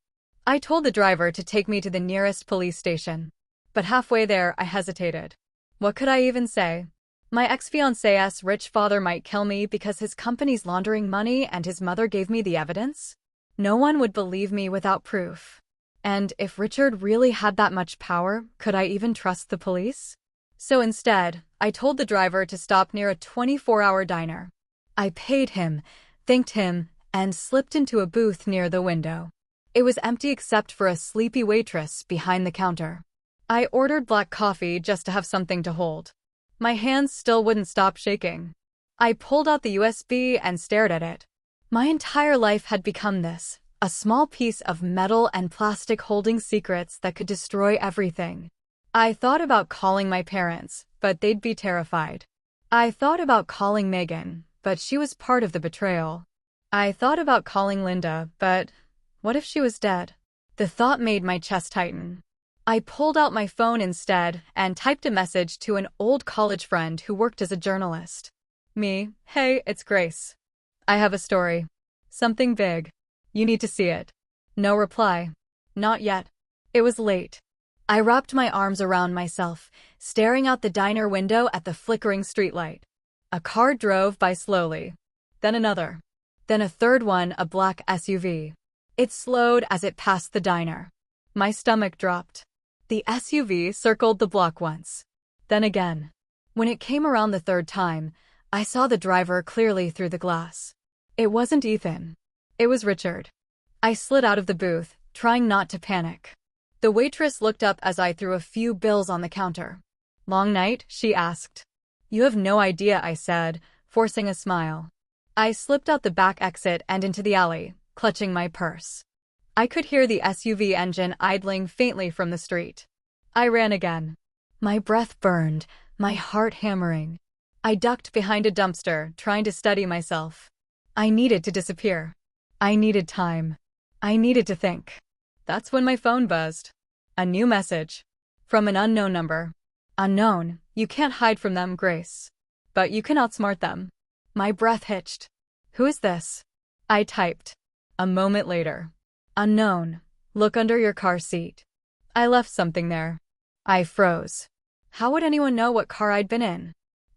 S1: I told the driver to take me to the nearest police station. But halfway there, I hesitated. What could I even say? My ex-fiancé's rich father might kill me because his company's laundering money and his mother gave me the evidence? No one would believe me without proof. And if Richard really had that much power, could I even trust the police? So instead, I told the driver to stop near a 24-hour diner. I paid him, thanked him, and slipped into a booth near the window. It was empty except for a sleepy waitress behind the counter. I ordered black coffee just to have something to hold. My hands still wouldn't stop shaking. I pulled out the USB and stared at it. My entire life had become this, a small piece of metal and plastic holding secrets that could destroy everything. I thought about calling my parents, but they'd be terrified. I thought about calling Megan, but she was part of the betrayal. I thought about calling Linda, but what if she was dead? The thought made my chest tighten. I pulled out my phone instead and typed a message to an old college friend who worked as a journalist. Me, hey, it's Grace. I have a story. Something big. You need to see it. No reply. Not yet. It was late. I wrapped my arms around myself, staring out the diner window at the flickering streetlight. A car drove by slowly. Then another. Then a third one, a black SUV. It slowed as it passed the diner. My stomach dropped. The SUV circled the block once. Then again. When it came around the third time, I saw the driver clearly through the glass. It wasn't Ethan. It was Richard. I slid out of the booth, trying not to panic. The waitress looked up as I threw a few bills on the counter. Long night? She asked. You have no idea, I said, forcing a smile. I slipped out the back exit and into the alley, clutching my purse. I could hear the SUV engine idling faintly from the street. I ran again. My breath burned, my heart hammering. I ducked behind a dumpster, trying to steady myself. I needed to disappear. I needed time. I needed to think. That's when my phone buzzed. A new message. From an unknown number. Unknown, you can't hide from them, Grace. But you can outsmart them. My breath hitched. Who is this? I typed. A moment later. Unknown, look under your car seat. I left something there. I froze. How would anyone know what car I'd been in?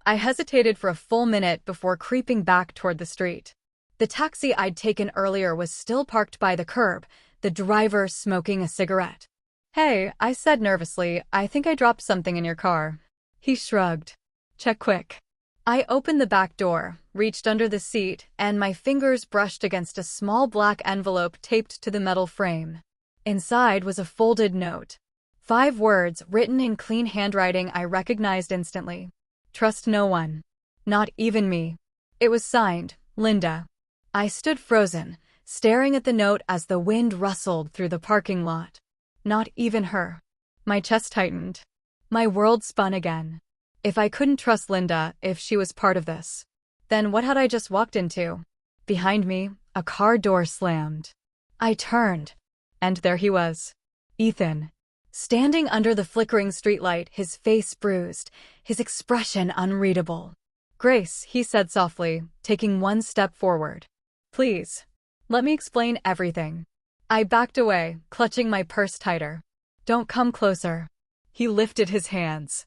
S1: I hesitated for a full minute before creeping back toward the street. The taxi I'd taken earlier was still parked by the curb, the driver smoking a cigarette. Hey, I said nervously, I think I dropped something in your car. He shrugged. Check quick. I opened the back door, reached under the seat, and my fingers brushed against a small black envelope taped to the metal frame. Inside was a folded note. 5 words written in clean handwriting I recognized instantly. Trust no one. Not even me. It was signed, Linda. I stood frozen, staring at the note as the wind rustled through the parking lot. Not even her. My chest tightened. My world spun again. If I couldn't trust Linda, if she was part of this, then what had I just walked into? Behind me, a car door slammed. I turned. And there he was. Ethan. Standing under the flickering streetlight, his face bruised, his expression unreadable. "Grace," he said softly, taking one step forward. "Please. Let me explain everything." I backed away, clutching my purse tighter. "Don't come closer." He lifted his hands.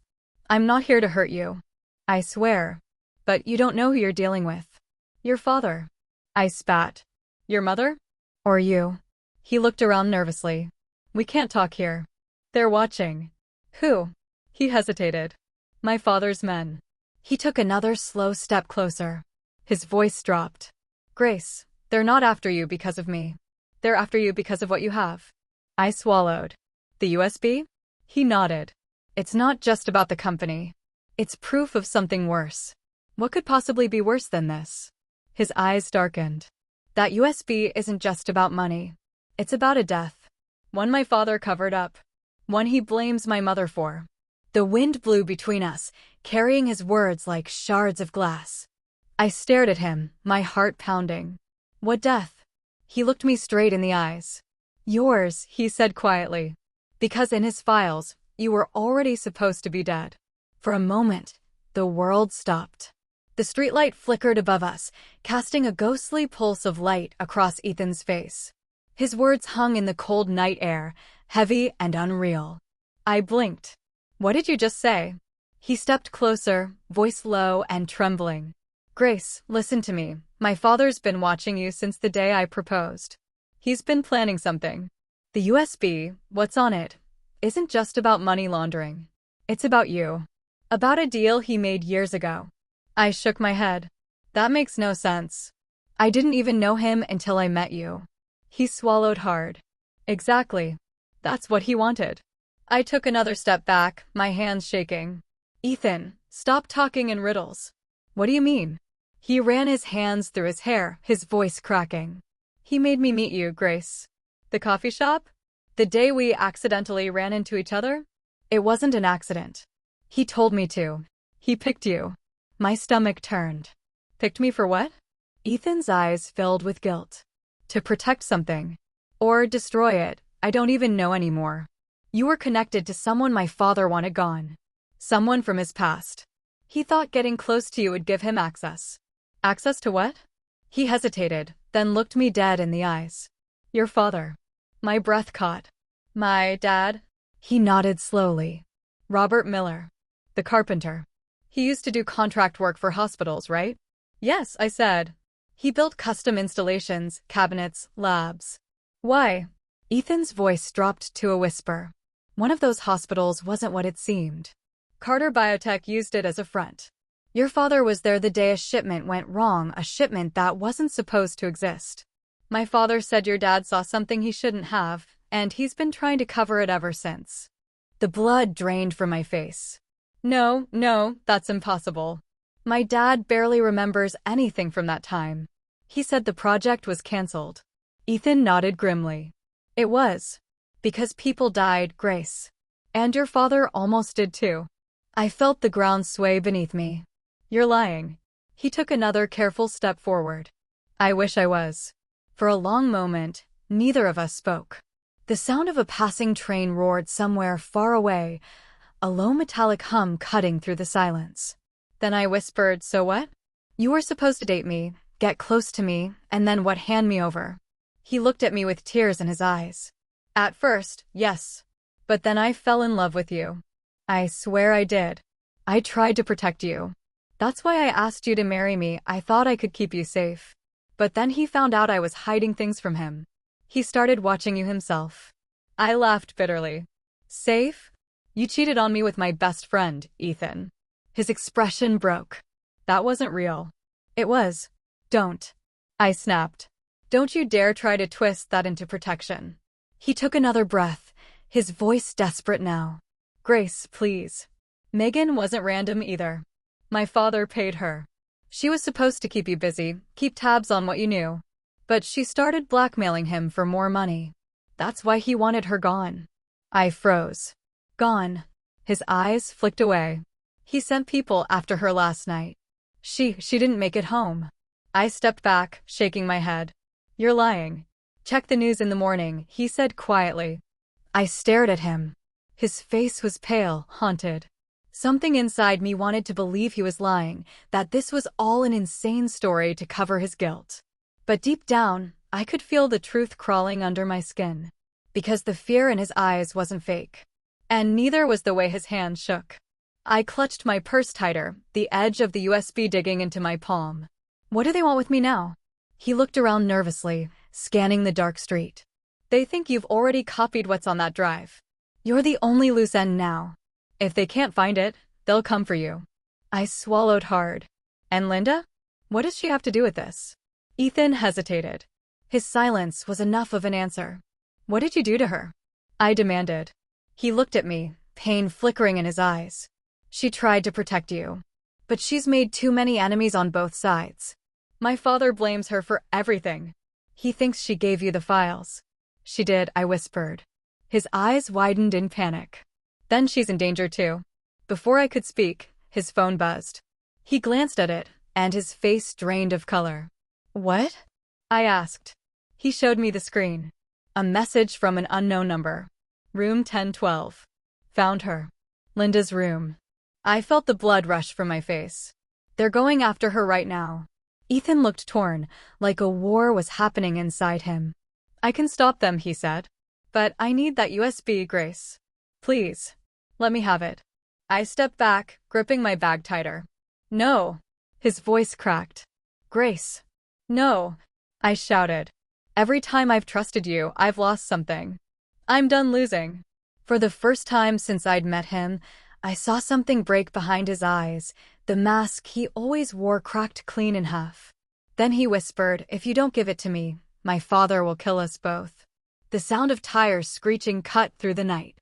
S1: "I'm not here to hurt you. I swear. But you don't know who you're dealing with. Your father." I spat. "Your mother? Or you?" He looked around nervously. "We can't talk here. They're watching." "Who?" He hesitated. "My father's men." He took another slow step closer. His voice dropped. "Grace, they're not after you because of me. They're after you because of what you have." I swallowed. "The USB?" He nodded. "It's not just about the company. It's proof of something worse." "What could possibly be worse than this?" His eyes darkened. "That USB isn't just about money. It's about a death. One my father covered up. One he blames my mother for." The wind blew between us, carrying his words like shards of glass. I stared at him, my heart pounding. "What death?" He looked me straight in the eyes. "Yours," he said quietly. "Because in his files, you were already supposed to be dead." For a moment, the world stopped. The streetlight flickered above us, casting a ghostly pulse of light across Ethan's face. His words hung in the cold night air, heavy and unreal. I blinked. "What did you just say?" He stepped closer, voice low and trembling. "Grace, listen to me. My father's been watching you since the day I proposed. He's been planning something. The USB, what's on it, isn't just about money laundering. It's about you. About a deal he made years ago." I shook my head. "That makes no sense. I didn't even know him until I met you." He swallowed hard. "Exactly. That's what he wanted." I took another step back, my hands shaking. "Ethan, stop talking in riddles." "What do you mean?" He ran his hands through his hair, his voice cracking. "He made me meet you, Grace." "The coffee shop? The day we accidentally ran into each other?" "It wasn't an accident. He told me to. He picked you." My stomach turned. "Picked me for what?" Ethan's eyes filled with guilt. "To protect something. Or destroy it, I don't even know anymore. You were connected to someone my father wanted gone. Someone from his past. He thought getting close to you would give him access." "Access to what?" He hesitated, then looked me dead in the eyes. "Your father." My breath caught. "My dad?" He nodded slowly. "Robert Miller. The carpenter. He used to do contract work for hospitals, right?" "Yes," I said. "He built custom installations, cabinets, labs." "Why?" Ethan's voice dropped to a whisper. "One of those hospitals wasn't what it seemed. Carter Biotech used it as a front. Your father was there the day a shipment went wrong, a shipment that wasn't supposed to exist. My father said your dad saw something he shouldn't have, and he's been trying to cover it ever since." The blood drained from my face. No, that's impossible. My dad barely remembers anything from that time. He said the project was canceled." Ethan nodded grimly. "It was. Because people died, Grace. And your father almost did too." I felt the ground sway beneath me. "You're lying." He took another careful step forward. "I wish I was." For a long moment, neither of us spoke. The sound of a passing train roared somewhere far away, a low metallic hum cutting through the silence. Then I whispered, "So what?" "You were supposed to date me, get close to me, and then what, hand me over." He looked at me with tears in his eyes. "At first, yes. But then I fell in love with you." "I swear I did. I tried to protect you. That's why I asked you to marry me. I thought I could keep you safe. But then he found out I was hiding things from him. He started watching you himself." I laughed bitterly. "Safe? You cheated on me with my best friend, Ethan." His expression broke. "That wasn't real." "It was." "Don't." I snapped. "Don't you dare try to twist that into protection." He took another breath, his voice desperate now. "Grace, please. Megan wasn't random either. My father paid her. She was supposed to keep you busy, keep tabs on what you knew. But she started blackmailing him for more money. That's why he wanted her gone." I froze. "Gone." His eyes flicked away. "He sent people after her last night. She didn't make it home." I stepped back, shaking my head. "You're lying. Check the news in the morning," he said quietly. I stared at him. His face was pale, haunted. Something inside me wanted to believe he was lying, that this was all an insane story to cover his guilt. But deep down, I could feel the truth crawling under my skin. Because the fear in his eyes wasn't fake. And neither was the way his hand shook. I clutched my purse tighter, the edge of the USB digging into my palm. What do they want with me now? He looked around nervously, scanning the dark street. They think you've already copied what's on that drive. You're the only loose end now. If they can't find it, they'll come for you. I swallowed hard. And Linda? What does she have to do with this? Ethan hesitated. His silence was enough of an answer. What did you do to her? I demanded. He looked at me, pain flickering in his eyes. She tried to protect you. But she's made too many enemies on both sides. My father blames her for everything. He thinks she gave you the files. She did, I whispered. His eyes widened in panic. Then she's in danger too. Before I could speak, his phone buzzed. He glanced at it, and his face drained of color. What? I asked. He showed me the screen. A message from an unknown number. Room 1012. Found her. Linda's room. I felt the blood rush from my face. They're going after her right now. Ethan looked torn, like a war was happening inside him. I can stop them, he said. But I need that USB, Grace. Please. Let me have it. I stepped back, gripping my bag tighter. No. His voice cracked. Grace. No. I shouted. Every time I've trusted you, I've lost something. I'm done losing. For the first time since I'd met him, I saw something break behind his eyes. The mask he always wore cracked clean in half. Then he whispered, if you don't give it to me, my father will kill us both. The sound of tires screeching cut through the night.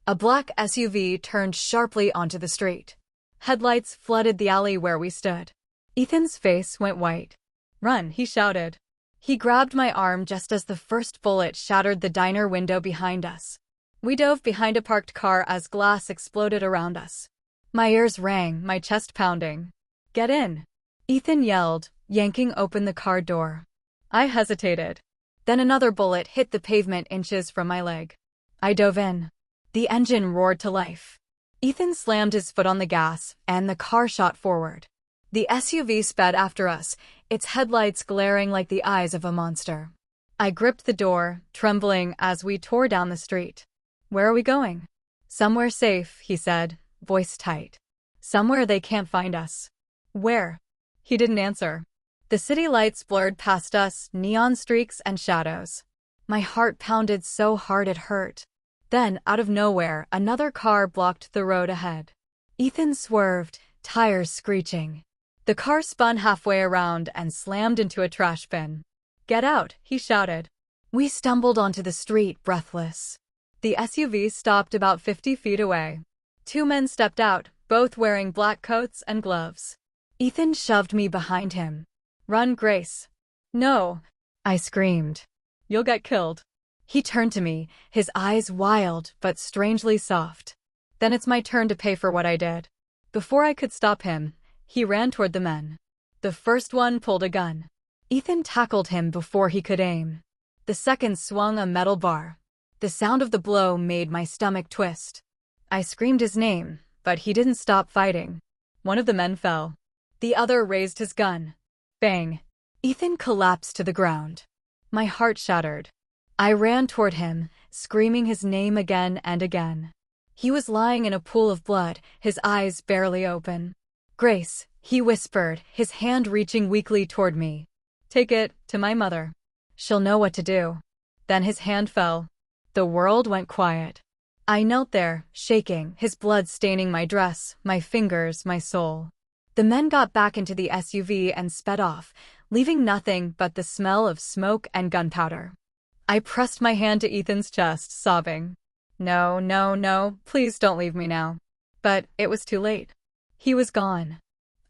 S1: A black SUV turned sharply onto the street. Headlights flooded the alley where we stood. Ethan's face went white. Run, he shouted. He grabbed my arm just as the first bullet shattered the diner window behind us. We dove behind a parked car as glass exploded around us. My ears rang, my chest pounding. Get in, Ethan yelled, yanking open the car door. I hesitated. Then another bullet hit the pavement inches from my leg. I dove in. The engine roared to life. Ethan slammed his foot on the gas, and the car shot forward. The SUV sped after us, its headlights glaring like the eyes of a monster. I gripped the door, trembling as we tore down the street. Where are we going? Somewhere safe, he said, voice tight. Somewhere they can't find us. Where? He didn't answer. The city lights blurred past us, neon streaks and shadows. My heart pounded so hard it hurt. Then, out of nowhere, another car blocked the road ahead. Ethan swerved, tires screeching. The car spun halfway around and slammed into a trash bin. Get out, he shouted. We stumbled onto the street, breathless. The SUV stopped about 50 feet away. Two men stepped out, both wearing black coats and gloves. Ethan shoved me behind him. Run, Grace. No, I screamed. You'll get killed. He turned to me, his eyes wild but strangely soft. Then it's my turn to pay for what I did. Before I could stop him, he ran toward the men. The first one pulled a gun. Ethan tackled him before he could aim. The second swung a metal bar. The sound of the blow made my stomach twist. I screamed his name, but he didn't stop fighting. One of the men fell. The other raised his gun. Bang! Ethan collapsed to the ground. My heart shattered. I ran toward him, screaming his name again and again. He was lying in a pool of blood, his eyes barely open. Grace, he whispered, his hand reaching weakly toward me. Take it to my mother. She'll know what to do. Then his hand fell. The world went quiet. I knelt there, shaking, his blood staining my dress, my fingers, my soul. The men got back into the SUV and sped off, leaving nothing but the smell of smoke and gunpowder. I pressed my hand to Ethan's chest, sobbing. No, no, no, please don't leave me now. But it was too late. He was gone.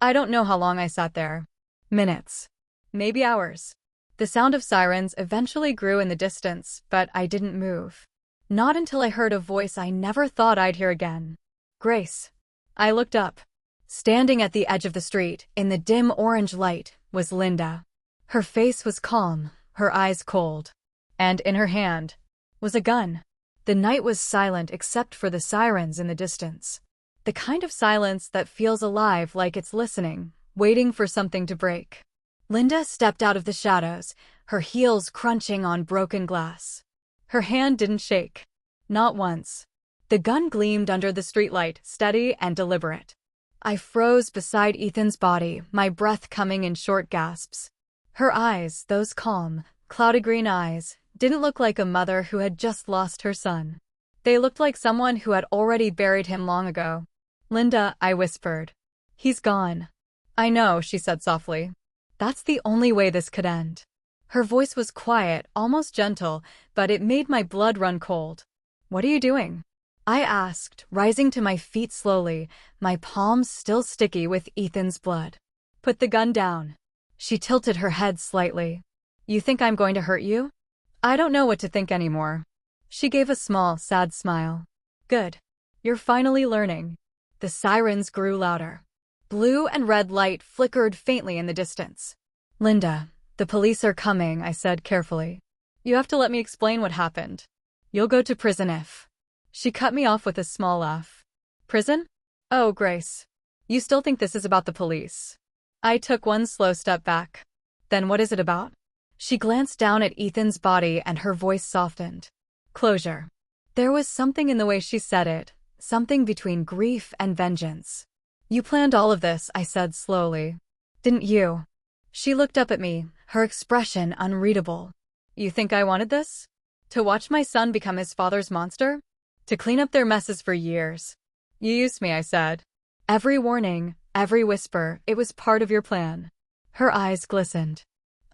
S1: I don't know how long I sat there. Minutes. Maybe hours. The sound of sirens eventually grew in the distance, but I didn't move. Not until I heard a voice I never thought I'd hear again. Grace. I looked up. Standing at the edge of the street, in the dim orange light, was Linda. Her face was calm, her eyes cold. And in her hand was a gun. The night was silent except for the sirens in the distance. The kind of silence that feels alive, like it's listening, waiting for something to break. Linda stepped out of the shadows, her heels crunching on broken glass. Her hand didn't shake. Not once. The gun gleamed under the streetlight, steady and deliberate. I froze beside Ethan's body, my breath coming in short gasps. Her eyes, those calm, cloudy green eyes, didn't look like a mother who had just lost her son. They looked like someone who had already buried him long ago. "Linda," I whispered. "He's gone." "I know," she said softly. "That's the only way this could end." Her voice was quiet, almost gentle, but it made my blood run cold. "What are you doing?" I asked, rising to my feet slowly, my palms still sticky with Ethan's blood. "Put the gun down." She tilted her head slightly. "You think I'm going to hurt you?" "I don't know what to think anymore." She gave a small, sad smile. "Good. You're finally learning." The sirens grew louder. Blue and red light flickered faintly in the distance. "Linda, the police are coming," I said carefully. "You have to let me explain what happened. You'll go to prison if—" She cut me off with a small laugh. "Prison? Oh, Grace. You still think this is about the police?" I took one slow step back. "Then what is it about?" She glanced down at Ethan's body and her voice softened. "Closure." There was something in the way she said it, something between grief and vengeance. "You planned all of this," I said slowly. "Didn't you?" She looked up at me, her expression unreadable. "You think I wanted this? To watch my son become his father's monster? To clean up their messes for years?" "You used me," I said. "Every warning, every whisper, it was part of your plan." Her eyes glistened.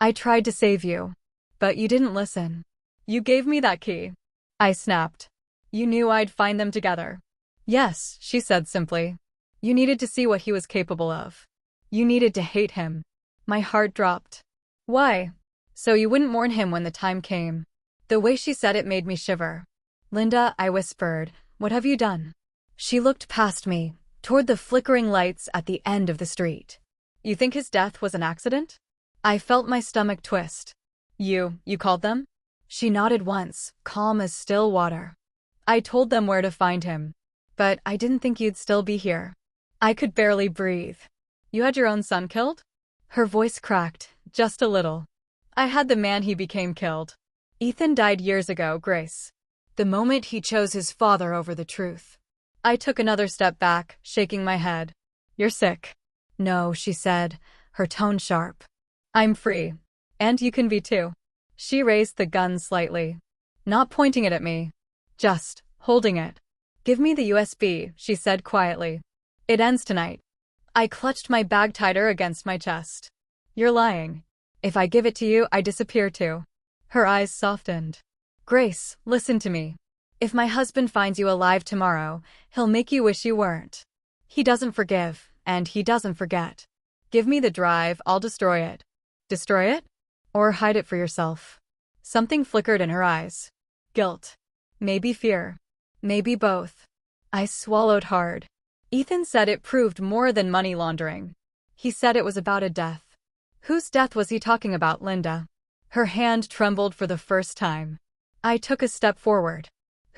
S1: "I tried to save you. But you didn't listen. You gave me that key." I snapped. "You knew I'd find them together." "Yes," she said simply. "You needed to see what he was capable of. You needed to hate him." My heart dropped. "Why?" "So you wouldn't mourn him when the time came." The way she said it made me shiver. "Linda," I whispered, "what have you done?" She looked past me, toward the flickering lights at the end of the street. "You think his death was an accident?" I felt my stomach twist. You called them?" She nodded once, calm as still water. "I told them where to find him. But I didn't think you'd still be here." I could barely breathe. "You had your own son killed?" Her voice cracked, just a little. "I had the man he became killed. Ethan died years ago, Grace. The moment he chose his father over the truth." I took another step back, shaking my head. "You're sick." "No," she said, her tone sharp. "I'm free. And you can be too." She raised the gun slightly. Not pointing it at me. Just holding it. "Give me the USB," she said quietly. "It ends tonight." I clutched my bag tighter against my chest. "You're lying. If I give it to you, I disappear too." Her eyes softened. "Grace, listen to me. If my husband finds you alive tomorrow, he'll make you wish you weren't. He doesn't forgive, and he doesn't forget. Give me the drive, I'll destroy it." "Destroy it? Or hide it for yourself?" Something flickered in her eyes. Guilt. Maybe fear. Maybe both. I swallowed hard. Ethan said it proved more than money laundering. He said it was about a death. Whose death was he talking about, Linda? Her hand trembled for the first time. I took a step forward.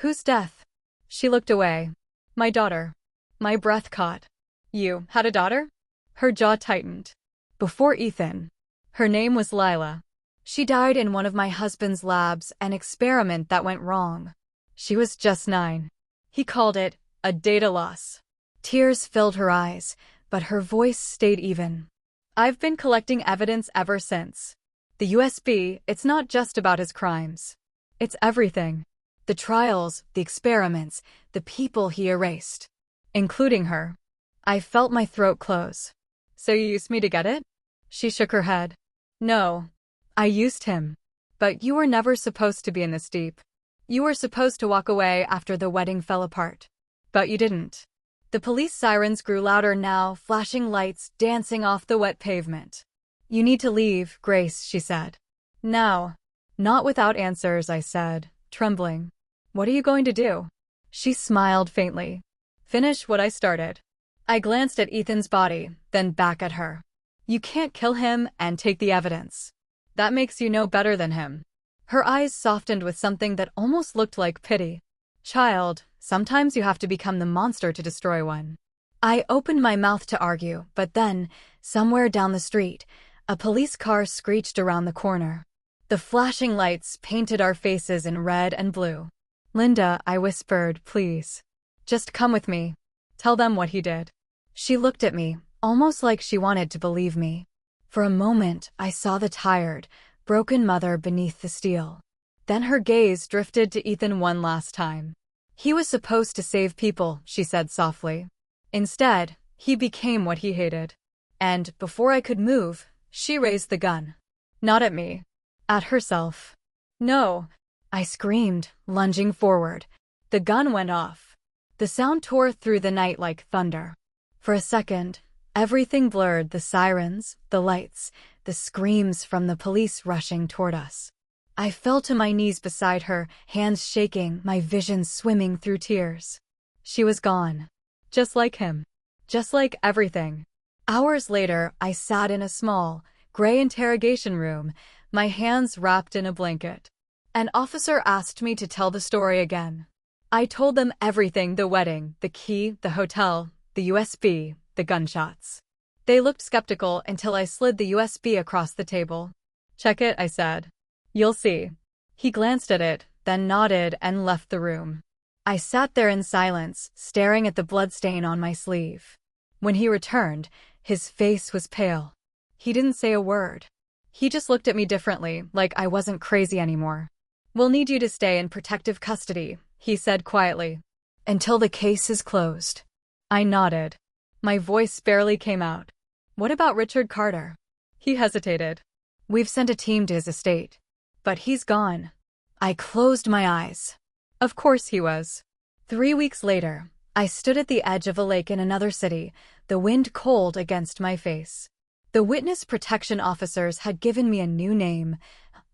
S1: "Whose death?" She looked away. "My daughter." My breath caught. "You had a daughter?" Her jaw tightened. "Before Ethan. Her name was Lila. She died in one of my husband's labs, an experiment that went wrong. She was just 9. He called it a data loss." Tears filled her eyes, but her voice stayed even. "I've been collecting evidence ever since. The USB, it's not just about his crimes. It's everything. The trials, the experiments, the people he erased. Including her." I felt my throat close. "So you used me to get it?" She shook her head. "No. I used him. But you were never supposed to be in this deep. You were supposed to walk away after the wedding fell apart. But you didn't." The police sirens grew louder now, flashing lights dancing off the wet pavement. "You need to leave, Grace," she said. "Now." "Not without answers," I said, trembling. "What are you going to do?" She smiled faintly. "Finish what I started." I glanced at Ethan's body, then back at her. "You can't kill him and take the evidence. That makes you no better than him." Her eyes softened with something that almost looked like pity. Child, sometimes you have to become the monster to destroy one. I opened my mouth to argue, but then, somewhere down the street, a police car screeched around the corner. The flashing lights painted our faces in red and blue. Linda, I whispered, please. Just come with me. Tell them what he did. She looked at me, almost like she wanted to believe me. For a moment, I saw the tired, broken mother beneath the steel. Then her gaze drifted to Ethan one last time. He was supposed to save people, she said softly. Instead, he became what he hated. And, before I could move, she raised the gun. Not at me. At herself. No, I screamed, lunging forward. The gun went off. The sound tore through the night like thunder. For a second, everything blurred, the sirens, the lights, the screams from the police rushing toward us. I fell to my knees beside her, hands shaking, my vision swimming through tears. She was gone. Just like him. Just like everything. Hours later, I sat in a small, gray interrogation room, my hands wrapped in a blanket. An officer asked me to tell the story again. I told them everything: the wedding, the key, the hotel, the USB, the gunshots. They looked skeptical until I slid the USB across the table. Check it, I said. You'll see. He glanced at it, then nodded and left the room. I sat there in silence, staring at the bloodstain on my sleeve. When he returned, his face was pale. He didn't say a word. He just looked at me differently, like I wasn't crazy anymore. We'll need you to stay in protective custody, he said quietly. Until the case is closed. I nodded. My voice barely came out. What about Richard Carter? He hesitated. We've sent a team to his estate. But he's gone. I closed my eyes. Of course he was. 3 weeks later, I stood at the edge of a lake in another city, the wind cold against my face. The witness protection officers had given me a new name,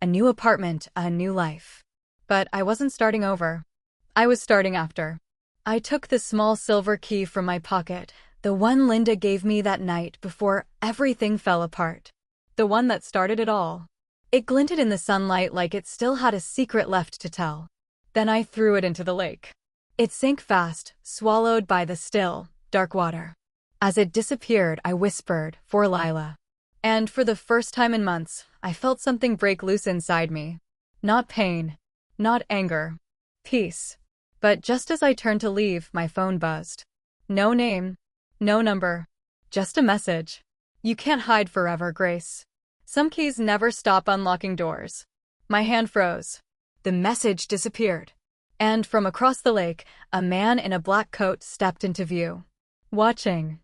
S1: a new apartment, a new life. But I wasn't starting over. I was starting after. I took the small silver key from my pocket, the one Linda gave me that night before everything fell apart. The one that started it all. It glinted in the sunlight like it still had a secret left to tell. Then I threw it into the lake. It sank fast, swallowed by the still, dark water. As it disappeared, I whispered, for Lila. And for the first time in months, I felt something break loose inside me. Not pain. Not anger. Peace. But just as I turned to leave, my phone buzzed. No name. No number. Just a message. You can't hide forever, Grace. Some keys never stop unlocking doors. My hand froze. The message disappeared. And from across the lake, a man in a black coat stepped into view. Watching.